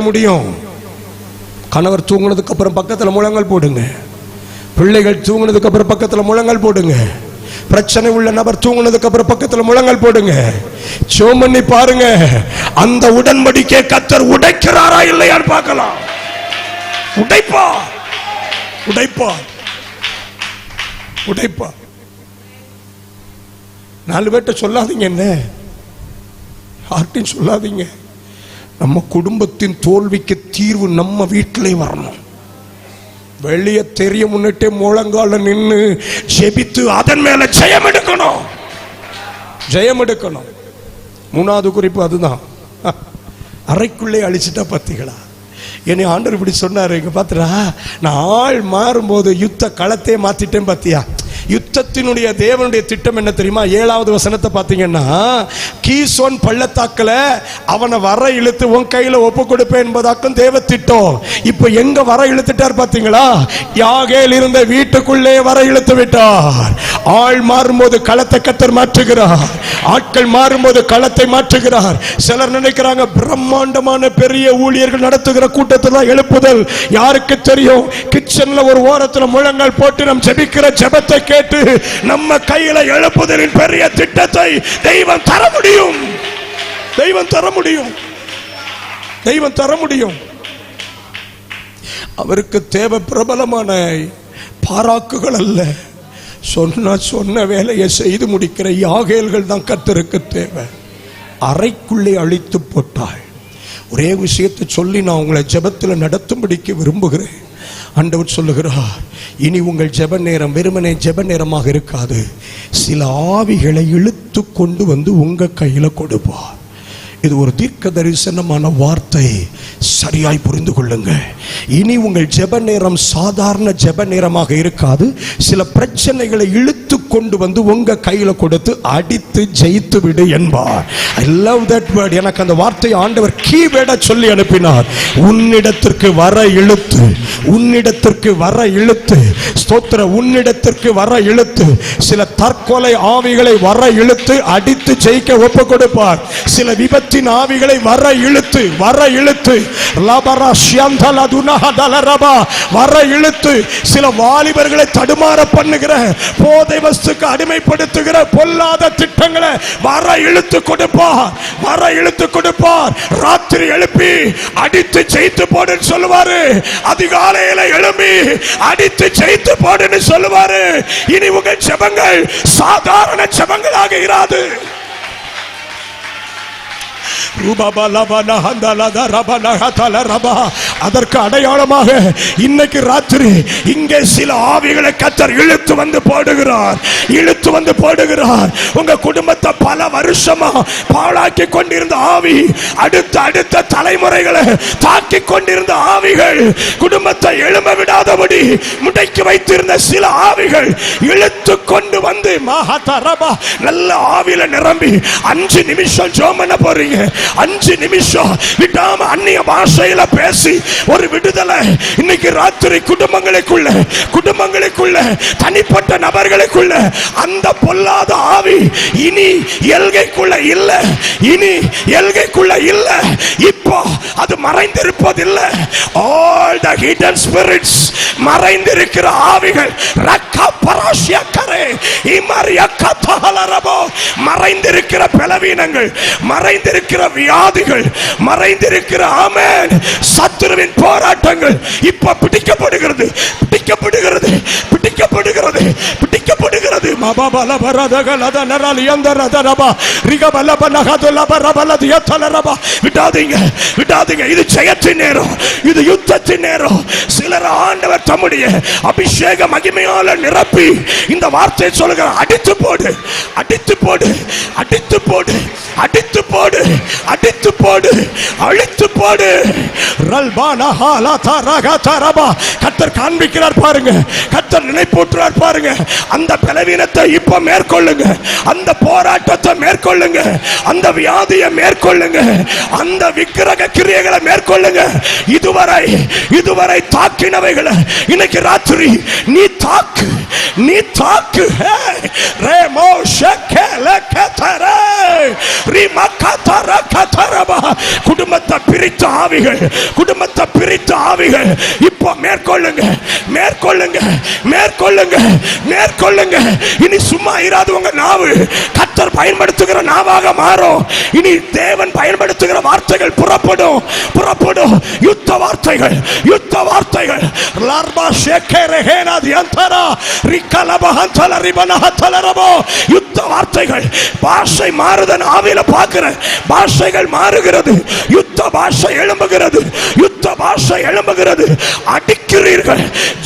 முடியும். கணவர் தூங்குனதுக்கு அப்புறம் பக்கத்தில் முழங்கால் போடுங்க. பிள்ளைகள் தூங்குனதுக்கு அப்புறம் பக்கத்தில் முழங்கால் போடுங்க. பிரச்சனை உள்ள நபர் தூங்குனதுக்கு அப்புறம் பக்கத்தில் முழங்கால் போடுங்க. ஜெபம் பண்ணி பாருங்க, அந்த உடன்படிக்கை கர்த்தர் உடைக்கிறாரா இல்லையான்னு பார்க்கலாம். உடைப்பா. 4 பேர்ட்ட சொல்லாதீங்க, என்ன யார்ட்டையும் சொல்லாதீங்க. நம்ம குடும்பத்தின் தோல்விக்கு தீர்வு நம்ம வீட்டிலே வரணும். வெளியே தெரிய முன்னிட்டே முழங்கால நின்று ஜெபித்து அதன் மேல ஜெயம் எடுக்கணும். 3வது குறிப்பு அதுதான். அறைக்குள்ளே அழிச்சிட்டா பாத்தீங்களா? என்னை ஆண்டவர் இப்படி சொன்னாரு, இங்க பாத்துறா, நான் ஆள் மாறும்போது யுத்த களத்தையே மாத்திட்டேன் பாத்தியா. யுத்தத்தினுடைய தேவனுடைய திட்டம் என்ன தெரியுமா? 7வது வசனத்தை பார்த்தீங்கன்னா, கீசோன் பள்ளத்தாக்குல அவனை வர இழுத்து உன் கையில ஒப்பு கொடுப்பேன் என்பதாக்கும் தேவ திட்டம். இப்ப எங்க வர இழுத்துட்டார் பாத்தீங்களா? யாகேல் இருந்த வீட்டுக்குள்ளே வர இழுத்து விட்டார். ஆள் மாறும்போது களத்தை கர்த்தர் மாற்றுகிறார், ஆட்கள் மாறும்போது களத்தை மாற்றுகிறார். சிலர் நினைக்கிறாங்க பிரம்மாண்டமான பெரிய ஊழியர்கள் நடத்துகிற கூட்டத்தில் எழுப்புதல். யாருக்கு தெரியும்? கிச்சன்ல ஒரு ஓரத்தில் முழங்கால் போட்டு நம் ஜெபிக்கிற ஜெபத்தை கேட்டு நம்ம கையில எழுப்புதலின் பெரிய திட்டத்தை தெய்வம் தர முடியும். அவருக்கு தேவை பிரபலமான பாராக்குகள் அல்ல, சொன்ன வேலையை செய்து முடிக்கிற யாகேல்கள் தான் கர்த்தருக்கு தேவை. அறைக்குள்ளே அழித்து போட்டாள். ஒரே விஷயத்தை சொல்லி நான் உங்களை ஜெபத்தில் நடத்தும்படிக்கு விரும்புகிறேன். ஆண்டவர் சொல்லுகிறார், இனி உங்கள் ஜெப நேரம் வெறுமனே ஜெப நேரமாக இருக்காது. சில ஆவிகளை இழுத்து கொண்டு வந்து உங்க கையில கொடுப்பார். இது ஒரு தீர்க்க தரிசனமான வார்த்தை. சரியாய் புரிந்து கொள்ளுங்க. இனி உங்கள் ஜெப நேரம் சாதாரண ஜெப நேரமாக இருக்காது. சில பிரச்சனைகளை இழுத்து கொண்டு வந்து உங்க கையில கொடுத்து அடித்து ஜெயித்து விடு என்பார். I love that word. எனக்கு அந்த வார்த்தை ஆண்டவர் கீவேர்டா சொல்லி அனுப்பினார். உன்னிடத்திற்கு வர இழுத்து, உன்னிடத்திற்கு வர இழுத்து, ஸ்தோத்திர, உன்னிடத்திற்கு வர இழுத்து. சில தற்கொலை ஆவிகளை வர இழுத்து அடித்து ஜெயிக்க ஒப்பு கொடுப்பார். சில விபத்தின் ஆவிகளை வர இழுத்து, வர இழுத்து, லபரா ஷியந்தல துனஹதலரபா, வர இழுத்து சில வாலிபர்களை தடுமாற பண்ணுகிற, போதை வஸ்துக்கு அடிமைப்படுத்துகிற பொல்லாத திட்டங்களை வர இழுத்து கொடுப்பார், வர இழுத்து கொடுப்பார். ராத்திரி எழுப்பி அடித்து ஜெயித்து போடுன்னு சொல்லுவாரு. அதிகாலையில எழுப்பி அடித்து ஜெயித்து போடுன்னு சொல்லுவாரு. இனி உங்கள் ஜெபங்கள் சாதாரண ஜெபங்களாக இராது. அதற்கு அடையாளமாக இன்னைக்கு ராத்திரி இங்கே சில ஆவிகளை கர்த்தர் இழுத்து வந்து போடுகிறார், இழுத்து வந்து போடுகிறார். உங்க குடும்பத்தை பல வருஷமா பாழாக்கி கொண்டிருந்த ஆவி, அடுத்த தலைமுறைகளை தாக்கி கொண்டிருந்த ஆவிகள், குடும்பத்தை எழும்ப விடாதபடி முடக்கி வைத்திருந்த சில ஆவிகள் இழுத்து கொண்டு வந்து மஹதரபா நல்ல ஆவியில நிரம்பி 5 நிமிஷம் ஜெபம் பண்ண போறீங்க. 5 நிமிஷம் விடாம அந்நிய பாஷையில பேசி ஒரு விடுதலை இன்னைக்கு ராத்திரி குடும்பங்களுக்குள்ள தனிப்பட்ட நபர்களுக்குள்ள அந்த பொல்லாத ஆவி இனி எல்கைக்குள்ள இல்ல, இனி எல்கைக்குள்ள இல்ல. இப்போ அது மறைந்திருப்பதில்லை. all the hidden spirits, மறைந்திருக்கிற ஆவிகள், ரக்கா பராஷியக்கரே இமரியக்கதலரபோ, மறைந்திருக்கிற பலவீனங்கள், மறைந்திருக்கிற வியாதிகள், மறைந்திருக்கிற ஆமென் சத்துருவின் போராட்டங்கள் இப்ப பிடிக்கப்படுகிறது, பிடிக்கப்படுகிறது, பிடிக்கப்படுகிறது, பிடிக்கப்படுகிறது. மபபல பரதகலத நரலியந்தரதரபா ரிகபல பனகதலபரபலதியதலரபா. விடாதீங்க, விடாதீங்க. இது ஜெயத்தின் நேரம், இது யுத்தத்தின் நேரம். சிலர் ஆண்டவர் தம்முடைய அபிஷேக மகிமையால நிரப்பி இந்த வார்த்தையை சொல்லுகிற, அடித்து போடு, அடித்து போடு, அடித்து போடு, அடித்து போடு, அடித்து போடு, அழித்து போடு. ரல்பானா ஹாலா ரகதரபா. கர்த்தர் காண்பிக்கிறார் பாருங்க, கர்த்தர் நினைப்பூட்டுறார் பாருங்க. அந்த பலவீனத்தை இப்ப மேற்கொள்ளுங்க, அந்த போராட்டத்தை மேற்கொள்ளுங்க, அந்த வியாதியை மேற்கொள்ளுங்க, அந்த விக்கிரக கிரியைகளை மேற்கொள்ளுங்க. இதுவரை தாக்கினவைகளை இன்னைக்கு ராத்திரி நீ தாக்கு, நீ தாக்கு. ரேமோ ஷக்கல கதரே ரிமகதர கதரபா. குடும்பத்தை பிரித்த ஆவிகள், குடும்பத்தை பிரித்த ஆவிகள் இப்போ மேற்கொள்ளுங்க, மேற்கொள்ளுங்க, மேற்கொள்ளுங்க, மேற்கொள்ளுங்க. இனி சும்மா இராது உங்க நாவு. கர்த்தர் பயன்படுத்துகிற நாவாக மாறும். இனி தேவன் பயன்படுத்துகிற வார்த்தைகள் புறப்படும், புறப்படும். யுத்த வார்த்தைகள், யுத்த வார்த்தைகள். லர்பா ஷேக்கரஹேனா தியந்தரா ரிகலபஹந்தல ரிபனஹதலரபோ. யுத்த வார்த்தைகள். பாஷை மாறுதன் ஆவியில பார்க்கிற பாஷைகள் மாறுகிறது. யுத்த பாஷை எழும்புகிறது, யுத்த பாஷை எழும்புகிறது. அடிக்கிறீர்கள்,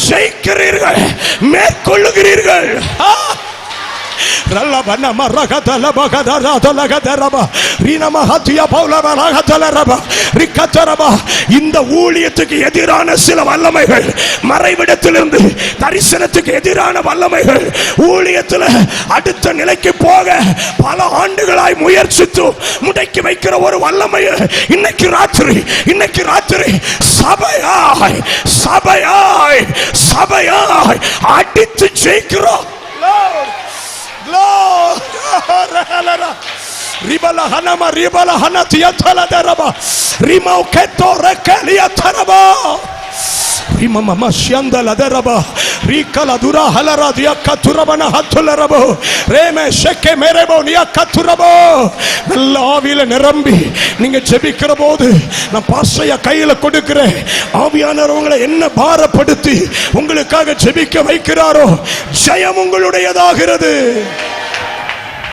ஜெயிக்கிறீர்கள், மேற்கொள்ளுகிறீர்கள். இந்த ஊழியத்துக்கு எதிரான சில வல்லமைகள், மறைவிடத்திலிருந்து தரிசனத்துக்கு எதிரான வல்லமைகள், ஊழியத்தில் அடுத்த நிலைக்கு போக பல ஆண்டுகளாய் முயற்சித்து முடக்கி வைக்கிற ஒரு வல்லமையை இன்னைக்கு ராத்திரி, இன்னைக்கு ராத்திரி சபையாய், சபையாய், சபையாய் அடித்து ஜெயிக்கிறோம். Ribala hanama ribala hanatia thala daraba rima uketo rekelia taraba rima mama shianda la daraba rikala dura halara dia katurabana hatularabo reme sheke merebo nia katurabo. நல்ல ஆவியில நிரம்பி நீங்க ஜெபிக்கிற போது நான் பாசைய கையில கொடுக்கிறேன். ஆவியானவர் உங்களை என்ன பாரப்படுத்தி உங்களுக்காக ஜெபிக்க வைக்கிறாரோ ஜெயம் உங்களுடையதாகிறது.